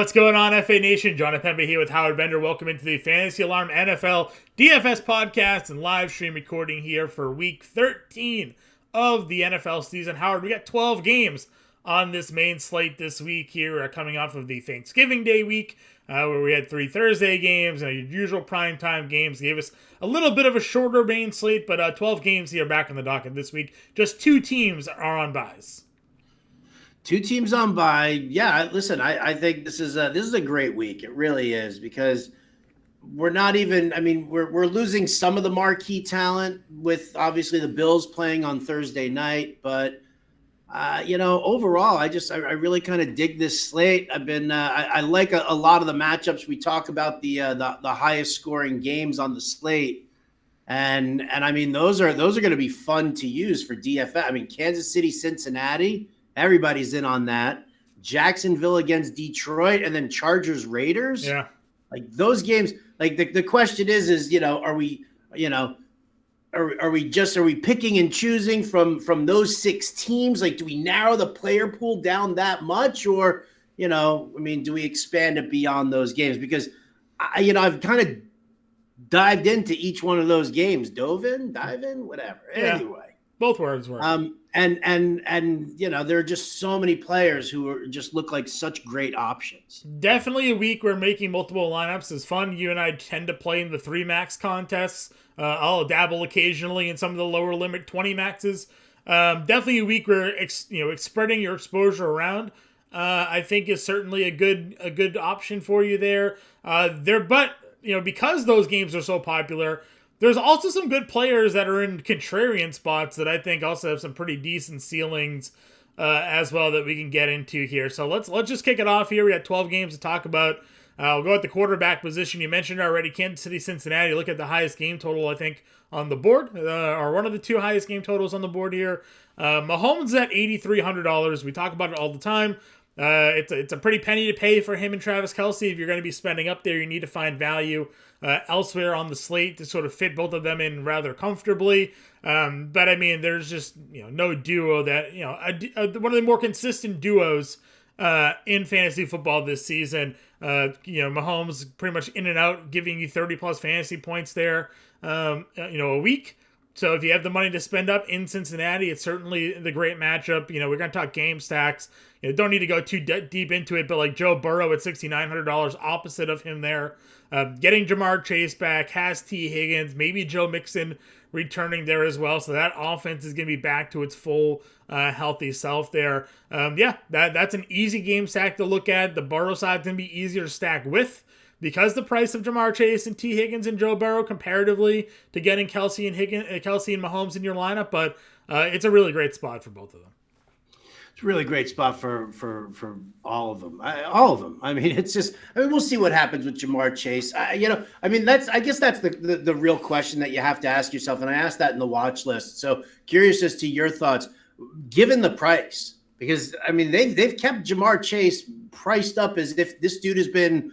What's going on, FA Nation? John Impemba here with Howard Bender. Welcome into the Fantasy Alarm NFL DFS podcast and live stream recording here for week 13 of the NFL season. Howard, we got 12 games on this main slate this week here, coming off of the Thanksgiving Day week, where we had 3 Thursday games and your usual primetime games. Gave us a little bit of a shorter main slate, but 12 games here back on the docket this week. Just 2 teams are on buys. 2 teams on bye. Yeah, listen, I think this is a great week. It really is, because we're not even, we're losing some of the marquee talent with obviously the Bills playing on Thursday night, but overall, I really kind of dig this slate. I like a lot of the matchups. We talk about the highest scoring games on the slate. And those are going to be fun to use for DFS. Kansas City, Cincinnati, everybody's in on that. Jacksonville against Detroit, and then Chargers, Raiders. Yeah. Like those games, like the question is, are we picking and choosing from those 6 teams? Like, do we narrow the player pool down that much, or, do we expand it beyond those games? Because I've kind of dived into each one of those games, dive in, whatever. Yeah. Anyway, both words work. And there are just so many players who just look like such great options. Definitely a week where making multiple lineups is fun. You and I tend to play in the 3 max contests. I'll dabble occasionally in some of the lower limit 20 maxes. Definitely a week where spreading your exposure around, I think, is certainly a good option for you there. Because those games are so popular, there's also some good players that are in contrarian spots that I think also have some pretty decent ceilings as well that we can get into here. So let's just kick it off here. We got 12 games to talk about. We'll go at the quarterback position. You mentioned already Kansas City, Cincinnati. Look at the highest game total, I think, on the board, or one of the 2 highest game totals on the board here. Mahomes at $8,300. We talk about it all the time. It's a pretty penny to pay for him and Travis Kelce. If you're going to be spending up there, you need to find value elsewhere on the slate to sort of fit both of them in rather comfortably. But there's just no duo that one of the more consistent duos in fantasy football this season. Mahomes pretty much in and out, giving you 30 plus fantasy points there, a week. So if you have the money to spend up in Cincinnati, it's certainly the great matchup. We're going to talk game stacks. Don't need to go too deep into it, but like Joe Burrow at $6,900, opposite of him there. Getting Jamar Chase back, has T. Higgins, maybe Joe Mixon returning there as well. So that offense is going to be back to its full healthy self there. That's an easy game stack to look at. The Burrow side's going to be easier to stack with, because the price of Jamar Chase and T. Higgins and Joe Burrow comparatively to getting Kelce and Mahomes in your lineup, but it's a really great spot for both of them. It's a really great spot for all of them. All of them. It's just. We'll see what happens with Jamar Chase. I guess that's the real question that you have to ask yourself, and I asked that in the watch list. So curious as to your thoughts, given the price, because they've kept Jamar Chase priced up as if this dude has been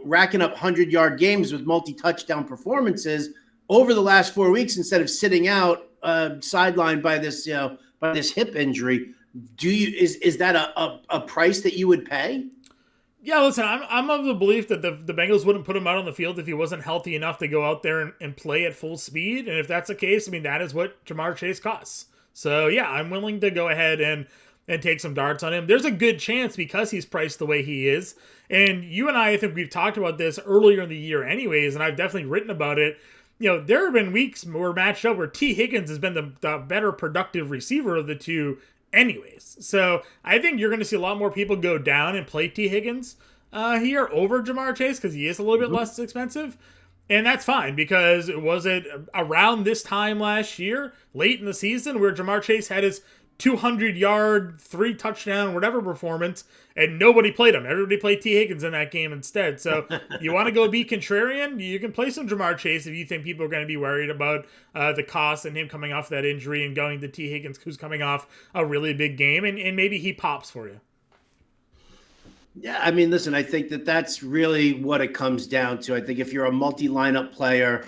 racking up 100-yard games with multi-touchdown performances over the last 4 weeks instead of sitting out sidelined by this hip injury. Is that a price that you would pay? Yeah, listen, I'm of the belief that the Bengals wouldn't put him out on the field if he wasn't healthy enough to go out there and play at full speed. And if that's the case, that is what Jamar Chase costs. So yeah, I'm willing to go ahead and take some darts on him. There's a good chance, because he's priced the way he is. And you and I think we've talked about this earlier in the year anyways, and I've definitely written about it. There have been weeks where we're matched up where T. Higgins has been the better productive receiver of the 2 anyways. So I think you're going to see a lot more people go down and play T. Higgins here over Jamar Chase, because he is a little bit less expensive. And that's fine, because was it around this time last year, late in the season, where Jamar Chase had his 200-yard, 3-touchdown, whatever performance, and nobody played him. Everybody played T. Higgins in that game instead. So you want to go be contrarian? You can play some Jamar Chase if you think people are going to be worried about the cost and him coming off that injury, and going to T. Higgins, who's coming off a really big game, and maybe he pops for you. Yeah, listen, I think that's really what it comes down to. I think if you're a multi-lineup player,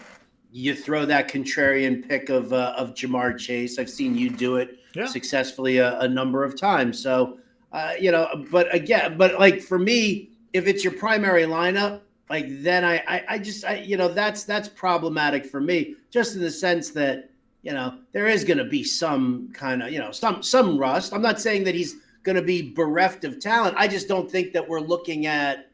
you throw that contrarian pick of Jamar Chase. I've seen you do it successfully a number of times. So, but like for me, if it's your primary lineup, like then I just that's problematic for me, just in the sense that there is going to be some kind of some rust. I'm not saying that he's going to be bereft of talent. I just don't think that we're looking at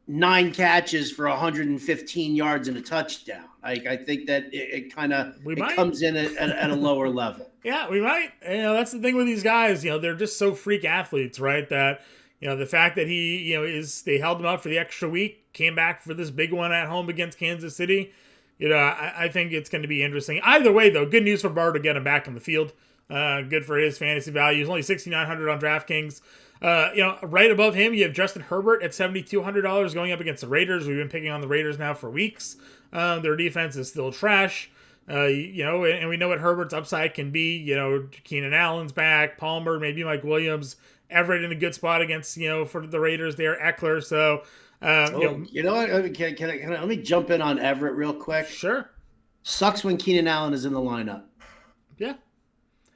9 catches for 115 yards and a touchdown. I think that it kind of comes in at a lower level. Yeah, we might. That's the thing with these guys. They're just so freak athletes, right? That the fact that he they held him out for the extra week, came back for this big one at home against Kansas City. I think it's going to be interesting. Either way, though, good news for Burrow to get him back on the field. Good for his fantasy value. He's only $6,900 on DraftKings. Right above him, you have Justin Herbert at $7,200 going up against the Raiders. We've been picking on the Raiders now for weeks. Their defense is still trash. And we know what Herbert's upside can be. Keenan Allen's back, Palmer, maybe Mike Williams, Everett in a good spot against, for the Raiders there, Eckler. So, what? Can I let me jump in on Everett real quick? Sure. Sucks when Keenan Allen is in the lineup. Yeah.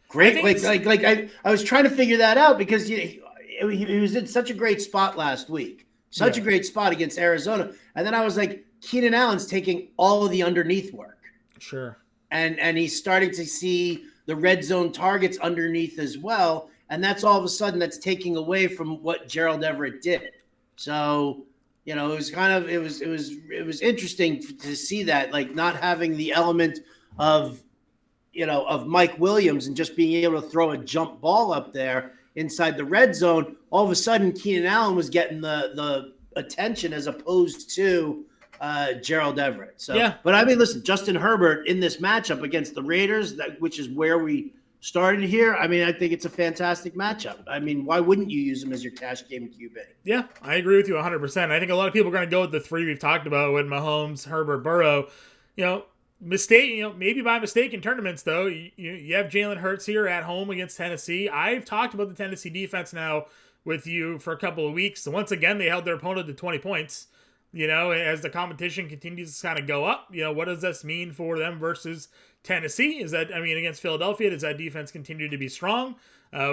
Great. I was trying to figure that out because he was in such a great spot last week. Such a great spot against Arizona. And then I was like, Keenan Allen's taking all of the underneath work. Sure. And he's starting to see the red zone targets underneath as well. And that's all of a sudden that's taking away from what Gerald Everett did. So, it was it was interesting to see that, like, not having the element of Mike Williams and just being able to throw a jump ball up there inside the red zone. All of a sudden, Keenan Allen was getting the attention as opposed to Gerald Everett. So, yeah. But I mean, listen, Justin Herbert in this matchup against the Raiders, which is where we started here. I mean, I think it's a fantastic matchup. I mean, why wouldn't you use him as your cash game QB? Yeah, I agree with you 100%. I think a lot of people are going to go with the 3 we've talked about with Mahomes, Herbert, Burrow. Maybe by mistake in tournaments, though. You have Jalen Hurts here at home against Tennessee. I've talked about the Tennessee defense now with you for a couple of weeks. So once again, they held their opponent to 20 points. As the competition continues to kind of go up, what does this mean for them versus Tennessee? Against Philadelphia, does that defense continue to be strong?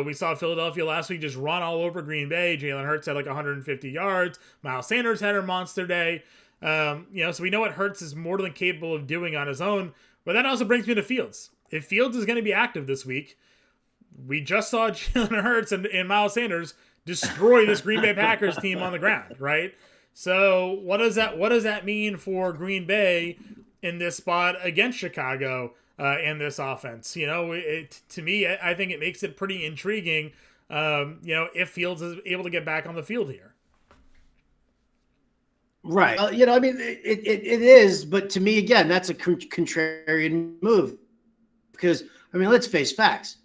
We saw Philadelphia last week just run all over Green Bay. Jalen Hurts had like 150 yards. Miles Sanders had a monster day. So we know what Hurts is more than capable of doing on his own. But that also brings me to Fields. If Fields is going to be active this week, we just saw Jalen Hurts and Miles Sanders destroy this Green Bay Packers team on the ground, right? So what does that mean for Green Bay in this spot against Chicago in this offense? To me, I think it makes it pretty intriguing. If Fields is able to get back on the field here. Right. It is, but to me, again, that's a contrarian move because, let's face facts.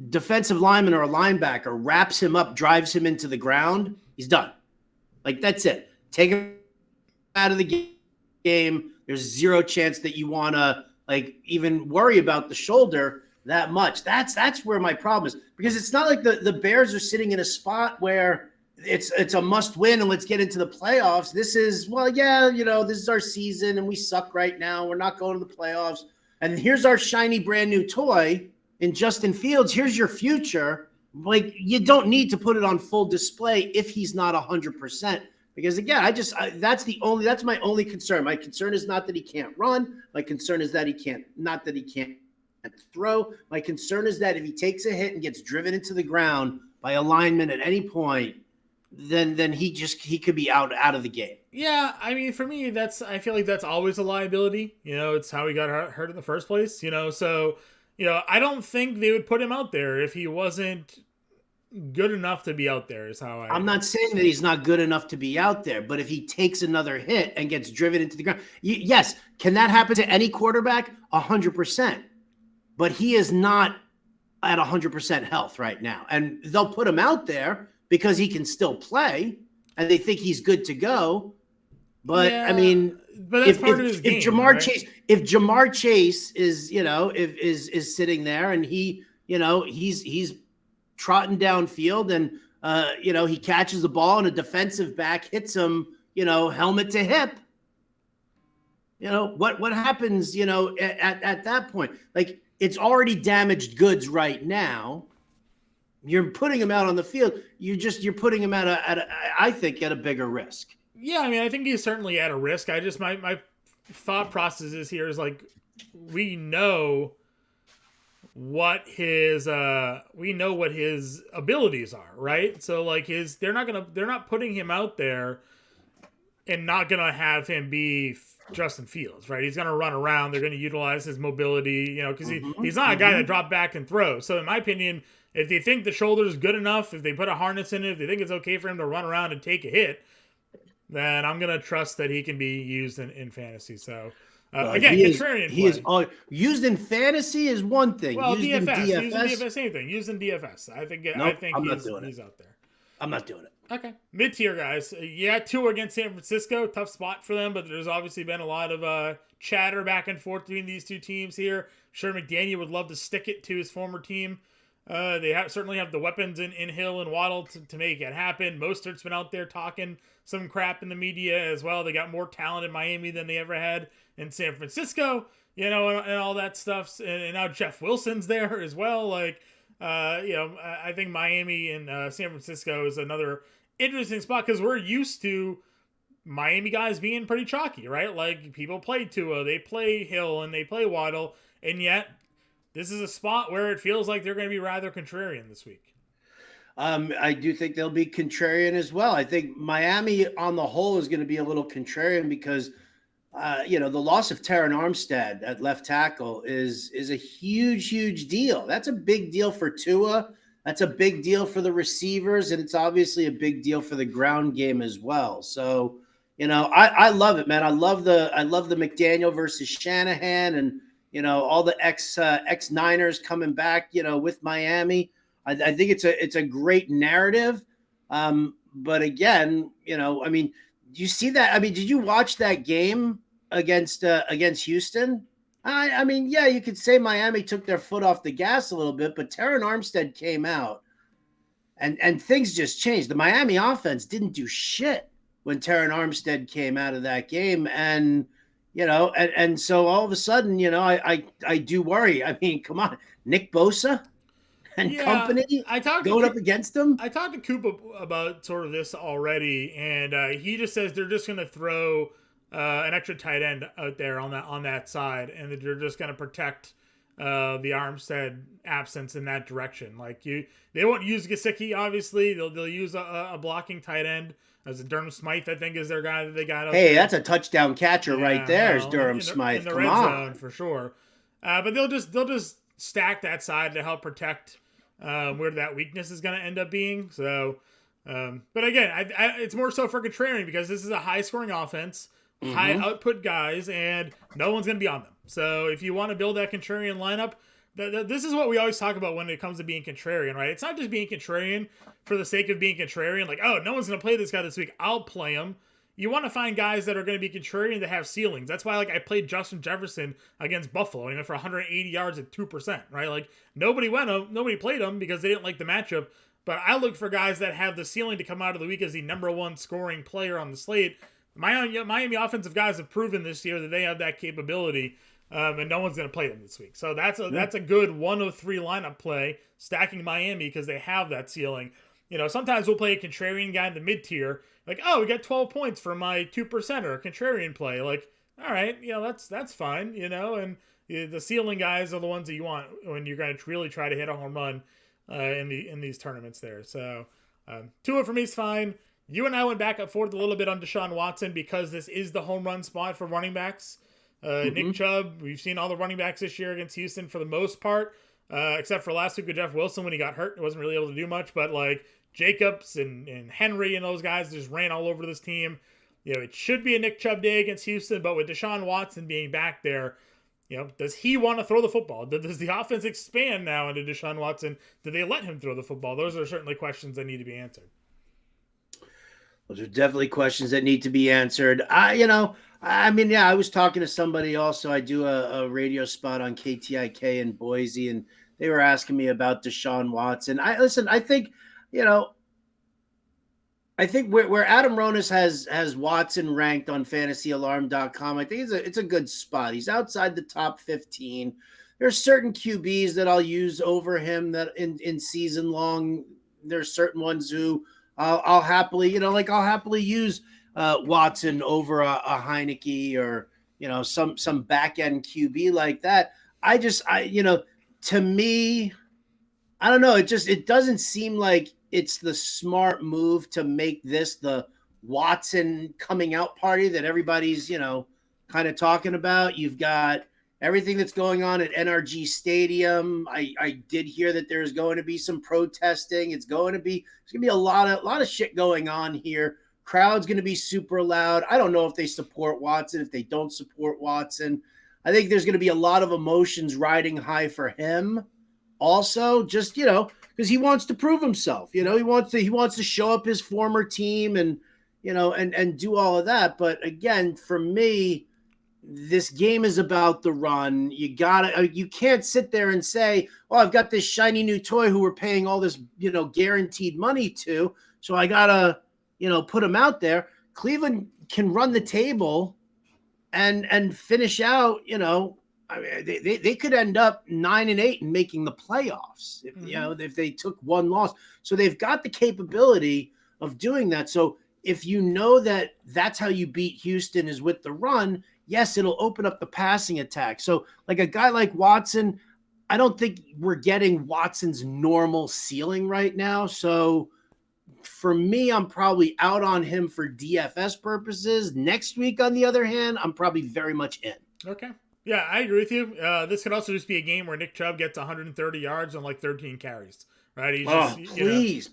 Defensive lineman or a linebacker wraps him up, drives him into the ground. He's done. Like, that's it. Take him out of the game. There's zero chance that you want to even worry about the shoulder that much. That's where my problem is, because it's not like the Bears are sitting in a spot where it's a must win and let's get into the playoffs. This is, this is our season and we suck right now. We're not going to the playoffs. And here's our shiny brand new toy in Justin Fields. Here's your future. Like, you don't need to put it on full display if he's not 100%. Because again, that's my only concern. My concern is not that he can't run. My concern is that he can't throw. My concern is that if he takes a hit and gets driven into the ground by a lineman at any point, then he could be out of the game. Yeah, for me, I feel like that's always a liability. It's how he got hurt in the first place. So I don't think they would put him out there if he wasn't good enough to be out there. I'm not saying that he's not good enough to be out there, but if he takes another hit and gets driven into the ground, yes, can that happen to any quarterback? 100%. But he is not at 100% health right now, and they'll put him out there because he can still play, and they think he's good to go. But yeah, but that's part of his game, if Jamar Chase is is sitting there and he's trotting downfield and he catches the ball and a defensive back hits him, helmet to hip. What happens, at that point? Like, it's already damaged goods right now. you're putting him out on the field. You're putting him I think at a bigger risk. Yeah, I mean, I think he's certainly at a risk. I just my thought process is here is like we know what his abilities are, right? So like they're not putting him out there and not gonna have him be Justin Fields, right? He's gonna run around. They're gonna utilize his mobility, because he's not a guy that drop back and throw. So in my opinion, if they think the shoulder's good enough, if they put a harness in it, if they think it's okay for him to run around and take a hit, then I'm gonna trust that he can be used in fantasy. So again, contrarian play. Used in fantasy is one thing. Well, used DFS, in used in DFS, same thing. Used in DFS, I think he's out there. I'm not doing it. Okay. Mid-tier guys. Yeah, Tua against San Francisco. Tough spot for them, but there's obviously been a lot of chatter back and forth between these two teams here. I'm sure McDaniel would love to stick it to his former team. They certainly have the weapons in Hill and Waddle to make it happen. Mostert's been out there talking some crap in the media as well. They got more talent in Miami than they ever had in San Francisco, and all that stuff. And now Jeff Wilson's there as well. I think Miami and San Francisco is another interesting spot because we're used to Miami guys being pretty chalky, right? Like people play Tua, they play Hill, and they play Waddle, and yet this is a spot where it feels like they're going to be rather contrarian this week. I do think they'll be contrarian as well. I think Miami on the whole is going to be a little contrarian because the loss of Terron Armstead at left tackle is a huge deal. That's a big deal for Tua. That's a big deal for the receivers, and it's obviously a big deal for the ground game as well. So, I love it, man. I love the McDaniel versus Shanahan, and all the ex Niners coming back, with Miami. I think it's a great narrative. But again, do you see that? Did you watch that game against Houston? Yeah, you could say Miami took their foot off the gas a little bit, but Terron Armstead came out and things just changed. The Miami offense didn't do shit when Terron Armstead came out of that game. And, and so all of a sudden, I do worry. Come on, Nick Bosa and company going up against them. I talked to Coop about sort of this already, and he just says they're just going to throw an extra tight end out there on that side, and that they're just going to protect the Armstead absence in that direction. They won't use Gesicki, obviously. They'll use a blocking tight end. As Durham Smythe, I think, is their guy that they got. Hey, that's a touchdown catcher right there. Is Durham Smythe? In the red zone for sure. But they'll just stack that side to help protect where that weakness is going to end up being. So, but again, it's more so for contrarian because this is a high scoring offense. High output guys, and no one's going to be on them. So if you want to build that contrarian lineup, this is what we always talk about when it comes to being contrarian, right? It's not just being contrarian for the sake of being contrarian, like, oh, no one's going to play this guy this week, I'll play him. You want to find guys that are going to be contrarian that have ceilings. That's why, I played Justin Jefferson against Buffalo, and he went for 180 yards at 2%, right? Nobody played him because they didn't like the matchup. But I look for guys that have the ceiling to come out of the week as the number one scoring player on the slate. Miami offensive guys have proven this year that they have that capability, and no one's going to play them this week. So that's a good 1 of 3 lineup play, stacking Miami because they have that ceiling. Sometimes we'll play a contrarian guy in the mid-tier, we got 12 points for my 2%er, a contrarian play. All right, that's fine, and the ceiling guys are the ones that you want when you're going to really try to hit a home run in these tournaments there. So Tua for me is fine. You and I went back and forth a little bit on Deshaun Watson because this is the home run spot for running backs. Nick Chubb, we've seen all the running backs this year against Houston for the most part, except for last week with Jeff Wilson when he got hurt. He wasn't really able to do much, but Jacobs and Henry and those guys just ran all over this team. It should be a Nick Chubb day against Houston, but with Deshaun Watson being back there, does he want to throw the football? Does the offense expand now into Deshaun Watson? Do they let him throw the football? Those are certainly questions that need to be answered. Those are definitely questions that need to be answered. I was talking to somebody also. I do a radio spot on KTIK in Boise, and they were asking me about Deshaun Watson. I think where Adam Ronis has Watson ranked on fantasyalarm.com, I think it's a good spot. He's outside the top 15. there's certain QBs that I'll use over him that in season long. There's certain ones who I'll happily, like I'll happily use Watson over a Heineke or, some back end QB like that. To me, I don't know. It doesn't seem like it's the smart move to make this the Watson coming out party that everybody's, kind of talking about. You've got everything that's going on at NRG Stadium. I did hear that there's going to be some protesting. There's going to be a lot of shit going on here. Crowd's going to be super loud. I don't know if they support Watson, if they don't support Watson. I think there's going to be a lot of emotions riding high for him. Also, just, because he wants to prove himself. He wants to show up his former team and, and do all of that. But again, for me, this game is about the run. You can't sit there and say, oh, I've got this shiny new toy who we're paying all this, guaranteed money to. So I got to, put him out there. Cleveland can run the table and finish out, they could end up 9-8 and making the playoffs if they took one loss. So they've got the capability of doing that. So if you know that that's how you beat Houston is with the run, yes, it'll open up the passing attack. So like a guy like Watson, I don't think we're getting Watson's normal ceiling right now. So for me, I'm probably out on him for DFS purposes. Next week, on the other hand, I'm probably very much in. Okay. Yeah, I agree with you. This could also just be a game where Nick Chubb gets 130 yards and like 13 carries, right? Please.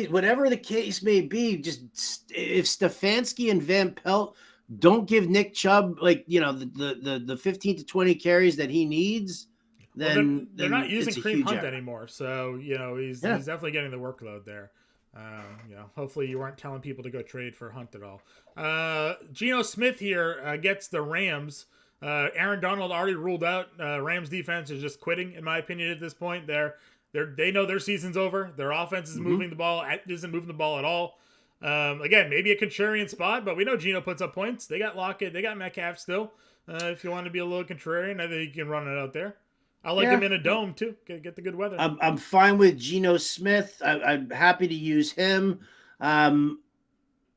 Whatever the case may be, just if Stefanski and Van Pelt don't give Nick Chubb the 15 to 20 carries that he needs, then they're not using Kareem Hunt anymore. So he's definitely getting the workload there. Hopefully you weren't telling people to go trade for Hunt at all. Geno Smith here gets the Rams. Aaron Donald already ruled out. Rams defense is just quitting, in my opinion, at this point. They know their season's over. Their offense is isn't moving the ball at all. Again, maybe a contrarian spot, but we know Geno puts up points. They got Lockett, they got Metcalf still. If you want to be a little contrarian, I think you can run it out there. I like him in a dome too. Get the good weather. I'm fine with Geno Smith. I'm happy to use him.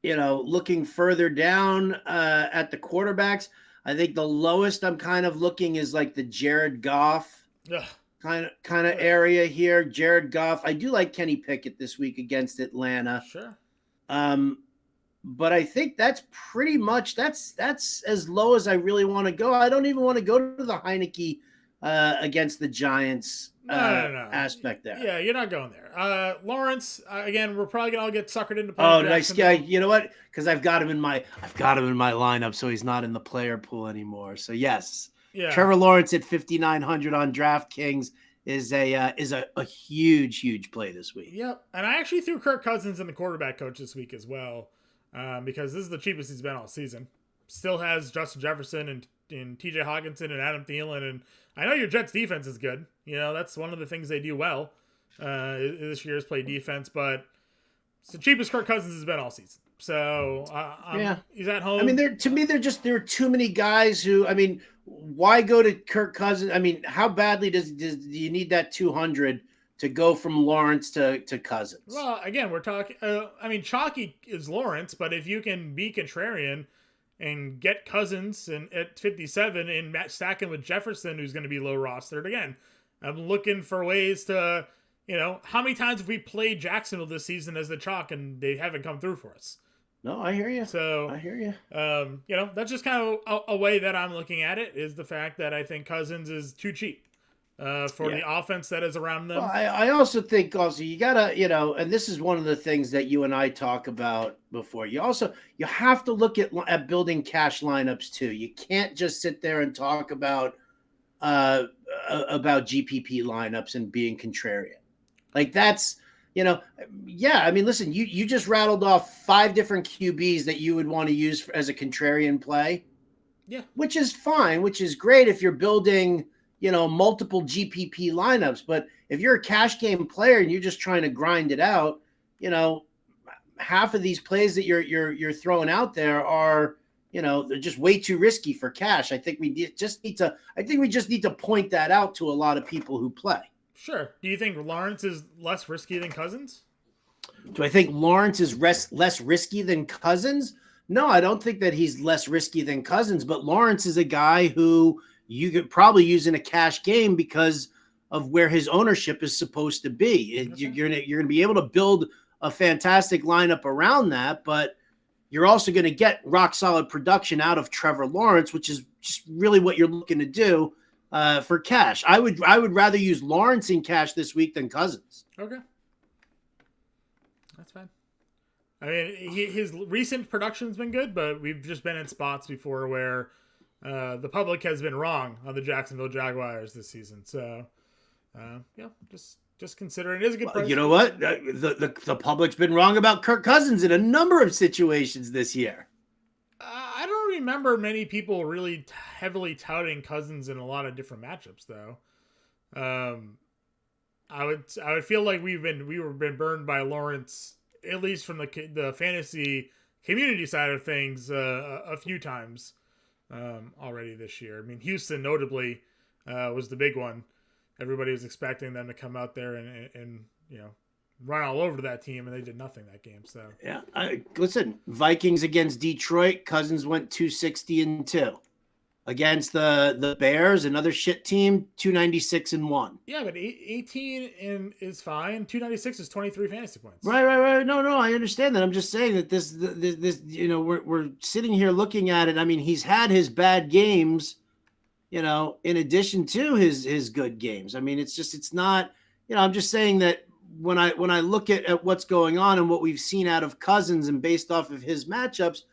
Looking further down at the quarterbacks, I think the lowest I'm kind of looking is like the Jared Goff kind of area here. Jared Goff. I do like Kenny Pickett this week against Atlanta. Sure. But I think that's pretty much that's as low as I really want to go. I don't even want to go to the Heineke against the Giants no. aspect there. Yeah, you're not going there. Lawrence, again, we're probably gonna all get suckered into playing. Oh, nice guy. You know what? Because I've got him in my lineup, so he's not in the player pool anymore. So yes, Trevor Lawrence at 5,900 on DraftKings is a huge play this week. Yep, and I actually threw Kirk Cousins in the quarterback coach this week as well, because this is the cheapest he's been all season. Still has Justin Jefferson and T.J. Hawkinson and Adam Thielen, and I know your Jets defense is good. That's one of the things they do well this year's play defense, but it's the cheapest Kirk Cousins has been all season. So he's at home. I mean, there are too many guys who. I mean, why go to Kirk Cousins? I mean, how badly do you need that 200 to go from Lawrence to Cousins? Well, again, we're talking. Chalky is Lawrence, but if you can be contrarian and get Cousins and at 57 and stacking with Jefferson, who's going to be low rostered. Again, I'm looking for ways to, how many times have we played Jacksonville this season as the chalk and they haven't come through for us? No, I hear you. So I hear you. That's just kind of a way that I'm looking at it, is the fact that I think Cousins is too cheap for the offense that is around them. Well, I also think you gotta, and this is one of the things that you and I talk about before. You have to look at building cash lineups too. You can't just sit there and talk about GPP lineups and being contrarian. Like that's, I mean, listen, you just rattled off 5 different QBs that you would want to use as a contrarian play. Yeah. Which is fine, which is great if you're building, multiple GPP lineups. But if you're a cash game player and you're just trying to grind it out, half of these plays that you're throwing out there are, they're just way too risky for cash. I think we just need to point that out to a lot of people who play. Sure. Do you think Lawrence is less risky than Cousins? Do I think Lawrence is less risky than Cousins? No, I don't think that he's less risky than Cousins, but Lawrence is a guy who you could probably use in a cash game because of where his ownership is supposed to be. Okay. You're gonna be able to build a fantastic lineup around that, but you're also going to get rock solid production out of Trevor Lawrence, which is just really what you're looking to do for cash. I would rather use Lawrence in cash this week than Cousins. Okay. That's fine. I mean, his recent production's been good, but we've just been in spots before where the public has been wrong on the Jacksonville Jaguars this season. So, just consider it is a good price. You know what? The public's been wrong about Kirk Cousins in a number of situations this year. I don't remember many people really heavily touting Cousins in a lot of different matchups, though. I would feel like we were burned by Lawrence, at least from the fantasy community side of things, a few times already this year. I mean, Houston notably was the big one. Everybody was expecting them to come out there and run all over that team, and they did nothing that game. So yeah, listen, Vikings against Detroit, Cousins went 260-2. Against the Bears, another shit team, 296-1. Yeah, but 18 is fine. 296 is 23 fantasy points. Right. No, I understand that. I'm just saying that this we're sitting here looking at it. I mean, he's had his bad games, in addition to his good games. I mean, it's not, I'm just saying that when I look at what's going on and what we've seen out of Cousins and based off of his matchups,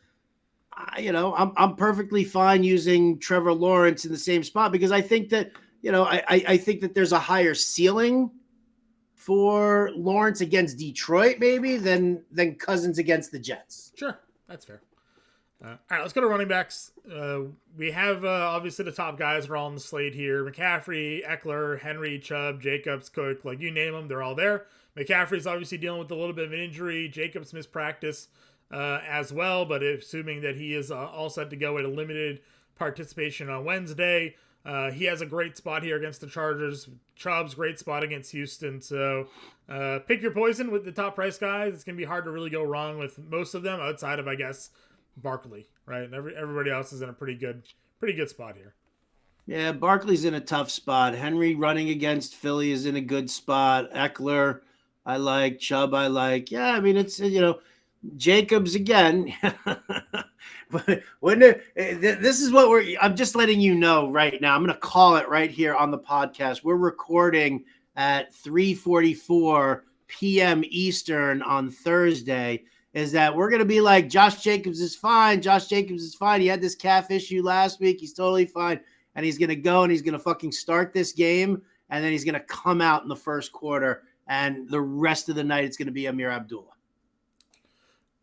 I'm perfectly fine using Trevor Lawrence in the same spot because I think that, I think that there's a higher ceiling for Lawrence against Detroit maybe than Cousins against the Jets. Sure. That's fair. All right, let's go to running backs. We have obviously the top guys are all on the slate here. McCaffrey, Eckler, Henry, Chubb, Jacobs, Cook, like you name them, they're all there. McCaffrey's obviously dealing with a little bit of an injury. Jacobs missed practice as well, but assuming that he is all set to go at a limited participation on Wednesday. He has a great spot here against the Chargers. Chubb's great spot against Houston. So pick your poison with the top price guys. It's going to be hard to really go wrong with most of them outside of, I guess, Barkley, right? And everybody else is in a pretty good spot here. Yeah, Barkley's in a tough spot. Henry running against Philly is in a good spot. Eckler, I like. Chubb, I like. Yeah, I mean, it's, Jacobs again. But this is what I'm just letting you know right now. I'm going to call it right here on the podcast. We're recording at 3:44 p.m. Eastern on Thursday. Is that we're going to be like, Josh Jacobs is fine. He had this calf issue last week. He's totally fine. And he's going to go and he's going to fucking start this game. And then he's going to come out in the first quarter. And the rest of the night, it's going to be Amir Abdullah.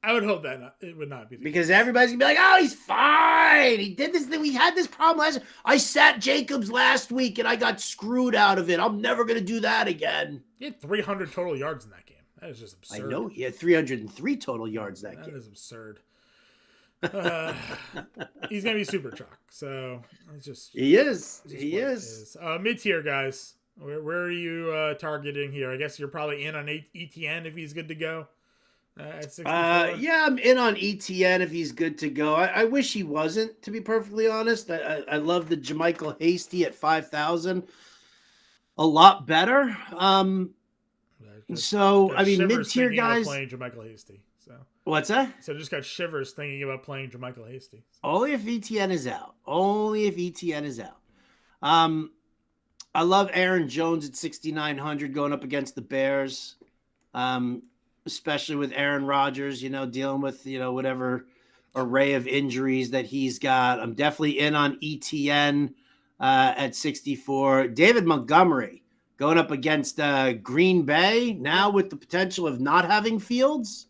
I would hope that it would not be. Because everybody's going to be like, oh, he's fine. He did this thing. We had this problem last year. I sat Jacobs last week and I got screwed out of it. I'm never going to do that again. He had 300 total yards in that game. That is just absurd. I know. He had 303 total yards that game. That is absurd. He's going to be super chalk. So it's just. He is. Mid-tier guys. Where are you targeting here? I guess you're probably in on ETN if he's good to go. At 64. Yeah, I'm in on ETN if he's good to go. I wish he wasn't, to be perfectly honest. I love the Jermichael Hasty at 5,000 a lot better. So I mean, mid-tier guys playing Jermichael Hasty. So what's that? So just got shivers thinking about playing Jermichael Hasty. Only if ETN is out. I love Aaron Jones at 6,900 going up against the Bears. Especially with Aaron Rodgers, dealing with, whatever array of injuries that he's got. I'm definitely in on ETN at 64. David Montgomery going up against Green Bay now with the potential of not having Fields.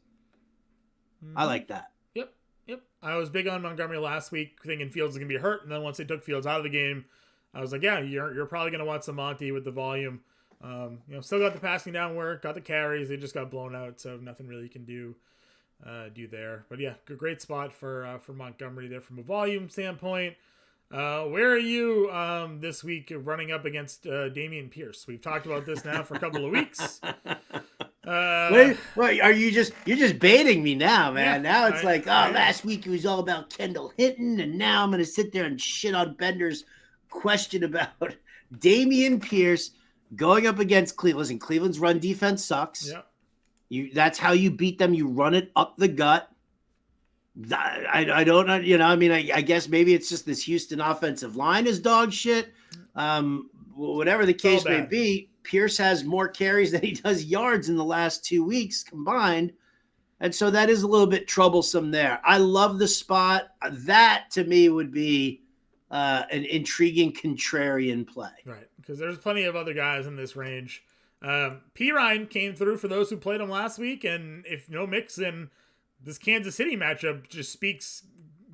I like that. Yep. I was big on Montgomery last week thinking Fields was going to be hurt. And then once they took Fields out of the game, I was like, yeah, you're probably going to want some Monty with the volume. Still got the passing down work, got the carries. They just got blown out, so nothing really you can do do there. But yeah, great spot for Montgomery there from a volume standpoint. Where are you this week running up against Dameon Pierce? We've talked about this now for a couple of weeks. What are you you're just baiting me now, man. Yeah, now it's last week it was all about Kendall Hinton, and now I'm going to sit there and shit on Bender's question about Dameon Pierce going up against Cleveland. Listen, Cleveland's run defense sucks. Yeah. That's how you beat them. You run it up the gut. I don't know. I guess maybe it's just this Houston offensive line is dog shit. Whatever the case may be, Pierce has more carries than he does yards in the last 2 weeks combined. And so that is a little bit troublesome there. I love the spot. That to me would be an intriguing contrarian play. Right. Because there's plenty of other guys in this range. P. Ryan came through for those who played him last week. And if no Mixon, this Kansas City matchup just speaks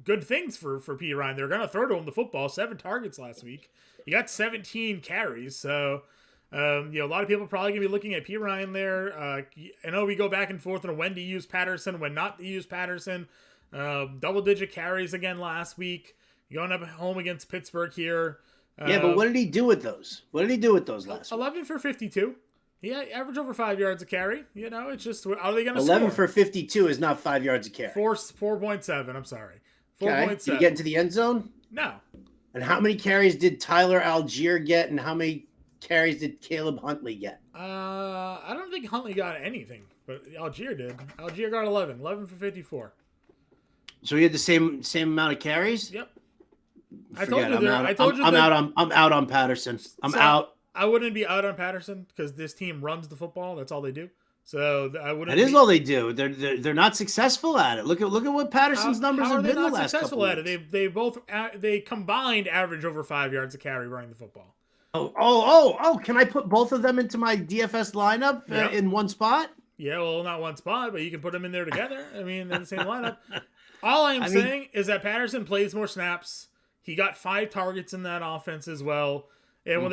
good things for P. Ryan. They're going to throw to him the football. 7 targets last week. He got 17 carries. So, a lot of people are probably going to be looking at P. Ryan there. I know we go back and forth on when to use Patterson, when not to use Patterson. Double-digit carries again last week. Going up home against Pittsburgh here. But what did he do with those? What did he do with those last week? 11 for 52. Yeah, average over 5 yards a carry. It's just, how are they going to 11 score? for 52 is not 5 yards a carry. 4.7, I'm sorry. 4.7. Okay. Did he get into the end zone? No. And how many carries did Tyler Algier get, and how many carries did Caleb Huntley get? I don't think Huntley got anything, but Algier did. Algier got 11 for 54. So he had the same amount of carries? Yep. I'm out on Patterson. I'm out. I wouldn't be out on Patterson because this team runs the football. That's all they do. So I wouldn't. That is all they do. They're not successful at it. Look at what Patterson's numbers have been the last couple of weeks. They combined average over 5 yards a carry running the football. Oh! Can I put both of them into my DFS lineup in one spot? Yeah, well, not one spot, but you can put them in there together. I mean, in the same lineup. All I'm saying is that Patterson plays more snaps. He got 5 targets in that offense as well. And when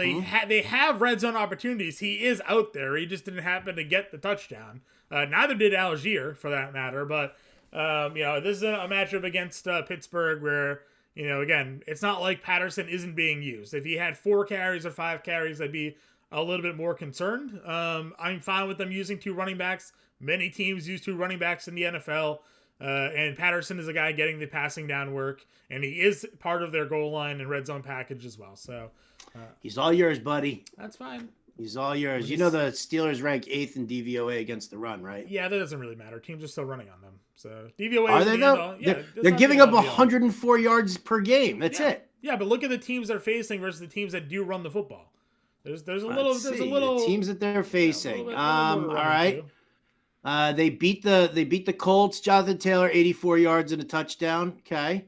they have red zone opportunities, he is out there. He just didn't happen to get the touchdown. Neither did Algier, for that matter. But, this is a matchup against Pittsburgh where, again, it's not like Patterson isn't being used. If he had 4 carries or 5 carries, I'd be a little bit more concerned. I'm fine with them using 2 running backs. Many teams use 2 running backs in the NFL. And Patterson is a guy getting the passing down work, and he is part of their goal line and red zone package as well. So he's all yours, buddy. That's fine. He's all yours. You know the Steelers rank 8th in DVOA against the run, right? Yeah, that doesn't really matter. Teams are still running on them. So DVOA are they though? They're giving up 104 yards per game. That's it. Yeah, but look at the teams they're facing versus the teams that do run the football. There's a little the teams that they're facing. All right. They beat the Colts. Jonathan Taylor, 84 yards and a touchdown. Okay.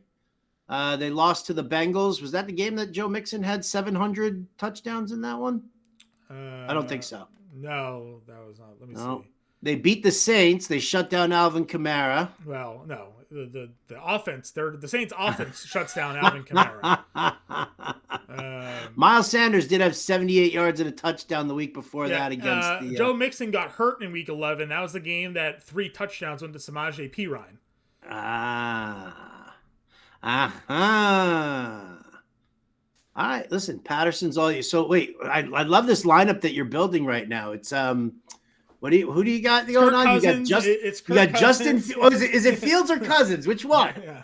They lost to the Bengals. Was that the game that Joe Mixon had 700 touchdowns in that one? I don't think so. No, that was not. Let me see. They beat the Saints. They shut down Alvin Kamara. Well, no, the offense. The Saints' offense shuts down Alvin Kamara. Miles Sanders did have 78 yards and a touchdown the week before that against the. Joe Mixon got hurt in week 11. That was the game that 3 touchdowns went to Samaje Perine. All right, listen, Patterson's all you. So wait, I love this lineup that you're building right now. It's who do you got going on? Cousins, you got Justin. Oh, is it Fields or Cousins? Which one? Yeah,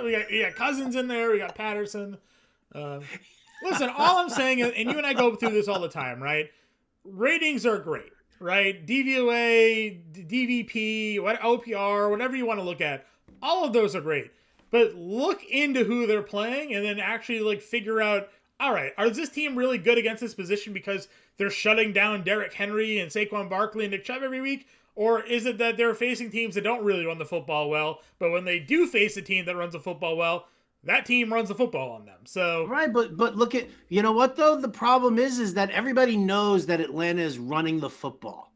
we got Cousins in there. We got Patterson. Listen, all I'm saying is, and you and I go through this all the time, right? Ratings are great, right? DVOA, DVP, OPR, whatever you want to look at, all of those are great. But look into who they're playing and then actually figure out, all right, is this team really good against this position because they're shutting down Derrick Henry and Saquon Barkley and Nick Chubb every week? Or is it that they're facing teams that don't really run the football well, but when they do face a team that runs the football well, that team runs the football on them. So right, but look at, you know what though? The problem is that everybody knows that Atlanta is running the football.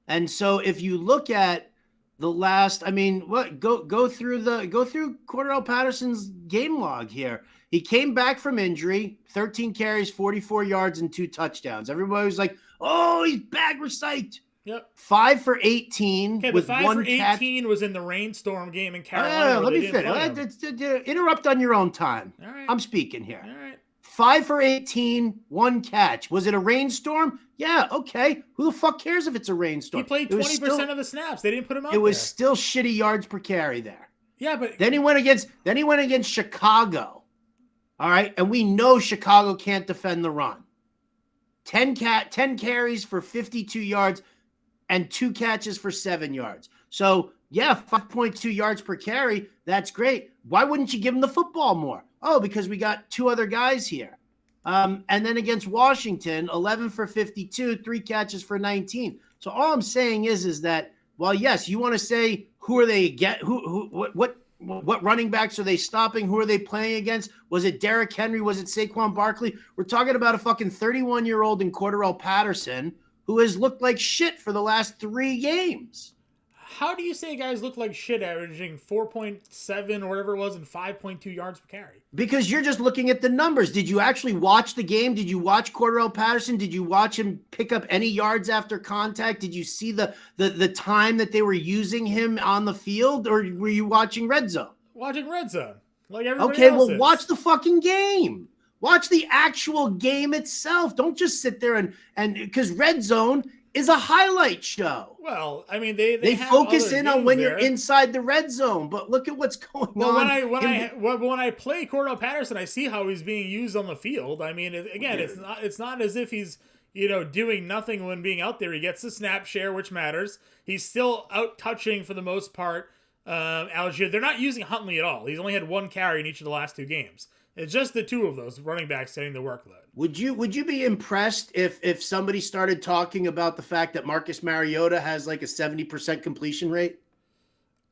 And so if you look at the last, go through Cordarrelle Patterson's game log here. He came back from injury, 13 carries, 44 yards, and 2 touchdowns. Everybody was like, oh, he's back, we're psyched. Yep. 5 for 18 Okay, the with 5 one for catch. 18 was in the rainstorm game in Carolina. Let me finish. Interrupt on your own time. All right. I'm speaking here. All right. 5 for 18, one catch. Was it a rainstorm? Yeah, okay. Who the fuck cares if it's a rainstorm? He played 20% of the snaps. They didn't put him out. It was still shitty yards per carry there. Yeah, but then he went against Chicago. All right, and we know Chicago can't defend the run. 10 carries for 52 yards and 2 catches for 7 yards. So, yeah, 5.2 yards per carry. That's great. Why wouldn't you give him the football more? Oh, because we got 2 other guys here. And then against Washington, 11 for 52, 3 catches for 19. So all I'm saying is that while yes, you want to say who are they what running backs are they stopping? Who are they playing against? Was it Derrick Henry? Was it Saquon Barkley? We're talking about a fucking 31-year-old in Cordarrelle Patterson who has looked like shit for the last 3 games. How do you say guys look like shit averaging 4.7 or whatever it was and 5.2 yards per carry? Because you're just looking at the numbers. Did you actually watch the game? Did you watch Cordarrelle Patterson? Did you watch him pick up any yards after contact? Did you see the time that they were using him on the field? Or were you watching Red Zone? Watching Red Zone. Like everybody okay, else well, is. watch the fucking game. Watch the actual game itself. Don't just sit there and because Red Zone is a highlight show. Well, I mean, they focus in on when there. you're inside the red zone, but look at what's going on. When I play Cordarrelle Patterson, I see how he's being used on the field. I mean, it's not as if he's doing nothing when being out there. He gets the snap share, which matters. He's still out touching for the most part. Algier, they're not using Huntley at all. He's only had 1 carry in each of the last 2 games. It's just the 2 of those running backs getting the workload. Would you be impressed if somebody started talking about the fact that Marcus Mariota has like a 70% completion rate?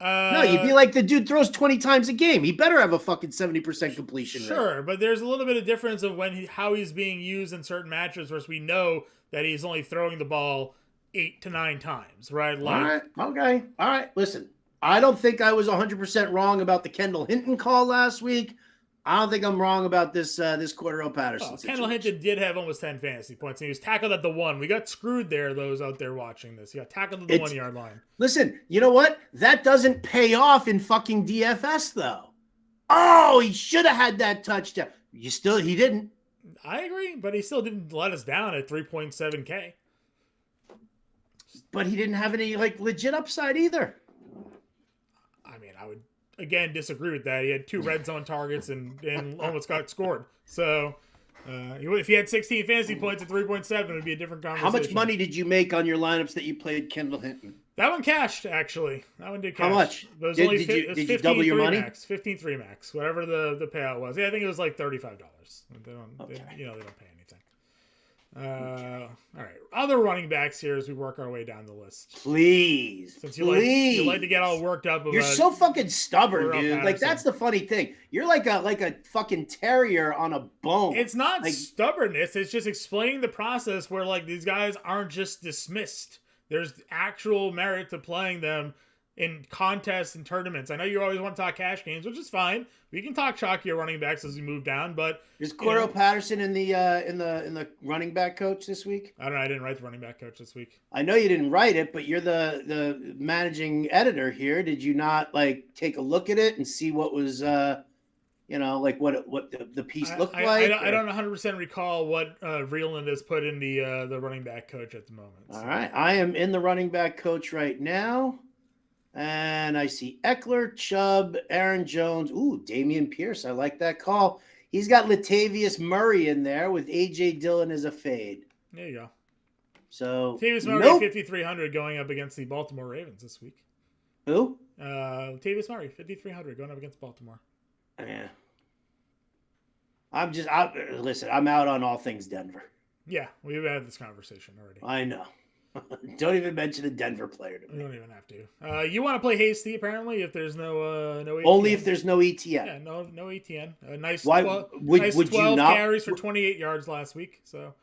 No, you'd be like, the dude throws 20 times a game. He better have a fucking 70% completion rate. Sure, but there's a little bit of difference of how he's being used in certain matches versus we know that he's only throwing the ball 8 to 9 times, right? All right, okay. All right, listen. I don't think I was 100% wrong about the Kendall Hinton call last week. I don't think I'm wrong about this Cordarrelle Patterson situation. Kendall Hinton did have almost 10 fantasy points, and he was tackled at the 1. We got screwed there, those out there watching this. He got tackled at the 1-yard line. Listen, you know what? That doesn't pay off in fucking DFS, though. Oh, he should have had that touchdown. He didn't. I agree, but he still didn't let us down at 3.7K. But he didn't have any, legit upside either. I mean, I would again disagree with that. He had 2 red zone targets and almost got scored. So if he had 16 fantasy points at 3.7, it would be a different conversation. How much money did you make on your lineups that you played Kendall Hinton? That one cashed, actually. That one did cash. How much? Did you double your money? 15.3 max, whatever the payout was. Yeah, I think it was like $35. They don't pay anything. All right. Other running backs here as we work our way down the list. Please. Since you like to get all worked up about. You're so fucking stubborn, dude. Like, that's the funny thing. You're like a fucking terrier on a bone. It's not stubbornness. It's just explaining the process where these guys aren't just dismissed. There's actual merit to playing them in contests and tournaments. I know you always want to talk cash games, which is fine. We can talk chalkier running backs as we move down, but is Cordarrelle Patterson in the running back coach this week? I don't know. I didn't write the running back coach this week. I know you didn't write it, but you're the managing editor here. Did you not take a look at it and see what was what the piece looked like? I don't 100% recall what Vreeland has put in the running back coach at the moment. So. All right, I am in the running back coach right now. And I see Eckler, Chubb, Aaron Jones. Ooh, Damian Pierce. I like that call. He's got Latavius Murray in there with A.J. Dillon as a fade. There you go. So Latavius Murray, 5,300 going up against the Baltimore Ravens this week. Who? Latavius Murray, 5,300 going up against Baltimore. Yeah. Listen, I'm out on all things Denver. Yeah, we've had this conversation already. I know. Don't even mention a Denver player to me. You don't even have to. You want to play hasty apparently if there's no ETN. Only if there's no ETN. Yeah, no ETN. Nice 12 carries for 28 yards last week. So,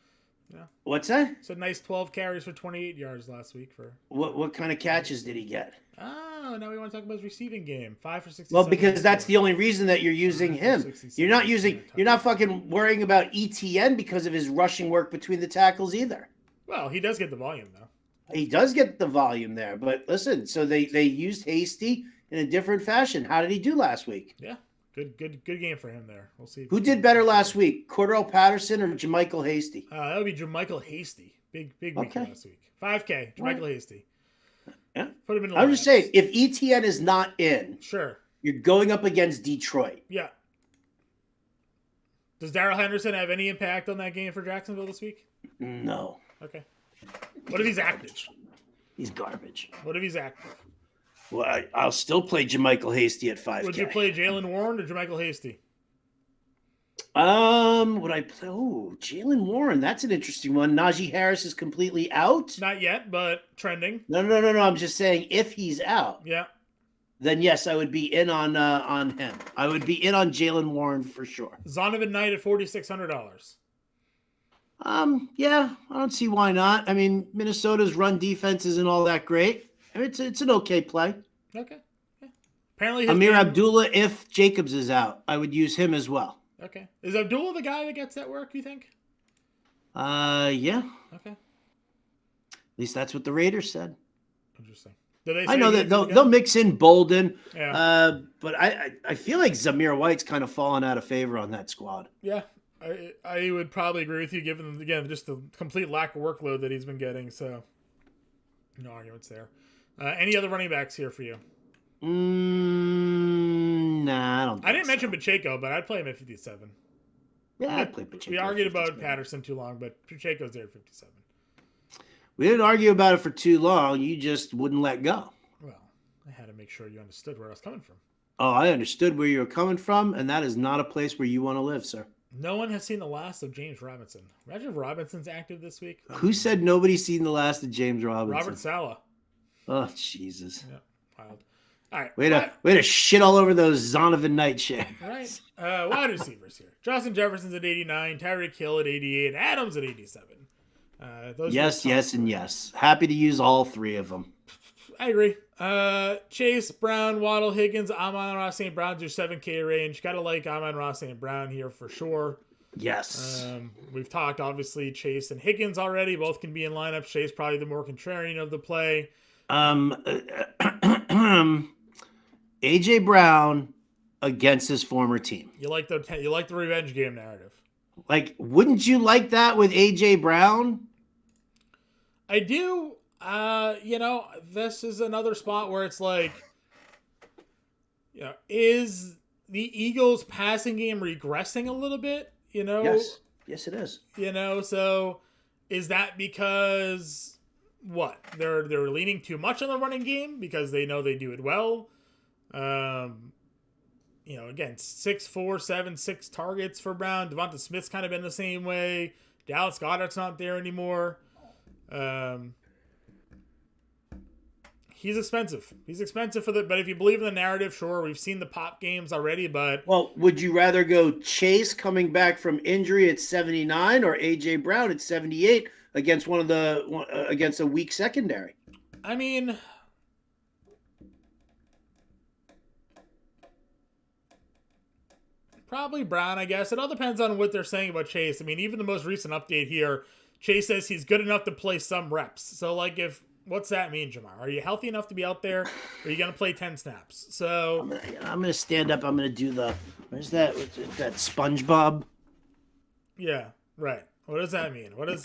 yeah. What's that? So nice 12 carries for 28 yards last week for. What kind of catches did he get? Oh, now we want to talk about his receiving game. 5 for 60. Well, because that's the only reason that you're using him. You're not fucking worrying about ETN because of his rushing work between the tackles either. Well, he does get the volume, though. He does get the volume there, but listen, so they used Hasty in a different fashion. How did he do last week? Yeah, good game for him there. We'll see. Who did better last week, Cordell Patterson or JaMychal Hasty? That would be JaMychal Hasty. Big week last week. 5K, JaMychal Hasty. Yeah, put him in. I'm just saying, if ETN is not in, sure, you're going up against Detroit. Yeah. Does Darrell Henderson have any impact on that game for Jacksonville this week? No. Okay. What if he's active? He's garbage. What if he's active? Well, I'll still play JaMychal Hasty at 5K. Would you play Jalen Warren or JaMychal Hasty? Would I play? Oh, Jalen Warren. That's an interesting one. Najee Harris is completely out. Not yet, but trending. No. I'm just saying if he's out. Yeah. Then yes, I would be in on him. I would be in on Jalen Warren for sure. Zonovan Knight at $4,600. Yeah, I don't see why not. I mean, Minnesota's run defense isn't all that great. I mean, it's an okay play. Okay. Yeah. Apparently, Amir Abdullah, if Jacobs is out, I would use him as well. Okay. Is Abdullah the guy that gets that work, you think? Yeah. Okay. At least that's what the Raiders said. Interesting. Say I know that they'll mix in Bolden, yeah. But I feel like Zamir White's kind of fallen out of favor on that squad. Yeah, I would probably agree with you, given, again, just the complete lack of workload that he's been getting. So, no arguments there. Any other running backs here for you? Nah, I don't think I didn't mention Pacheco, but I'd play him at 57. Yeah, I'd play Pacheco. We argued about Patterson too long, but Pacheco's there at 57. We didn't argue about it for too long. You just wouldn't let go. Well, I had to make sure you understood where I was coming from. Oh, I understood where you were coming from, and that is not a place where you want to live, sir. No one has seen the last of James Robinson. Imagine if Robinson's active this week. Who said nobody's seen the last of James Robinson? Robert Saleh. Oh, Jesus. Yeah, wild. All right. Way to shit all over those Zonovan Knight shares. All right. Wide receivers here. Justin Jefferson's at 89, Tyreek Hill at 88, Adams at 87. Yes, and yes. Happy to use all three of them. I agree. Chase, Brown, Waddle, Higgins, Amon-Ra St. Brown's your 7K range. Gotta like Amon-Ra St. Brown here for sure. Yes. We've talked, obviously, Chase and Higgins already. Both can be in lineups. Chase probably the more contrarian of the play. AJ Brown against his former team. You like the revenge game narrative. Like, wouldn't you like that with AJ Brown? I do. This is another spot where it's like, is the Eagles' passing game regressing a little bit? Yes, it is. So is that because what they're leaning too much on the running game because they know they do it well? Again, 6 targets for Brown. Devonta Smith's kind of been the same way. Dallas Goedert's not there anymore. He's expensive. But if you believe in the narrative, sure, we've seen the pop games already, but... Well, would you rather go Chase coming back from injury at 79 or AJ Brown at 78 against against a weak secondary? I mean... Probably Brown, I guess. It all depends on what they're saying about Chase. I mean, even the most recent update here, Chase says he's good enough to play some reps. So, what's that mean, Jamar? Are you healthy enough to be out there? Or are you going to play 10 snaps? So I'm going to stand up. I'm going to do where's that SpongeBob? Yeah, right. What does that mean? What does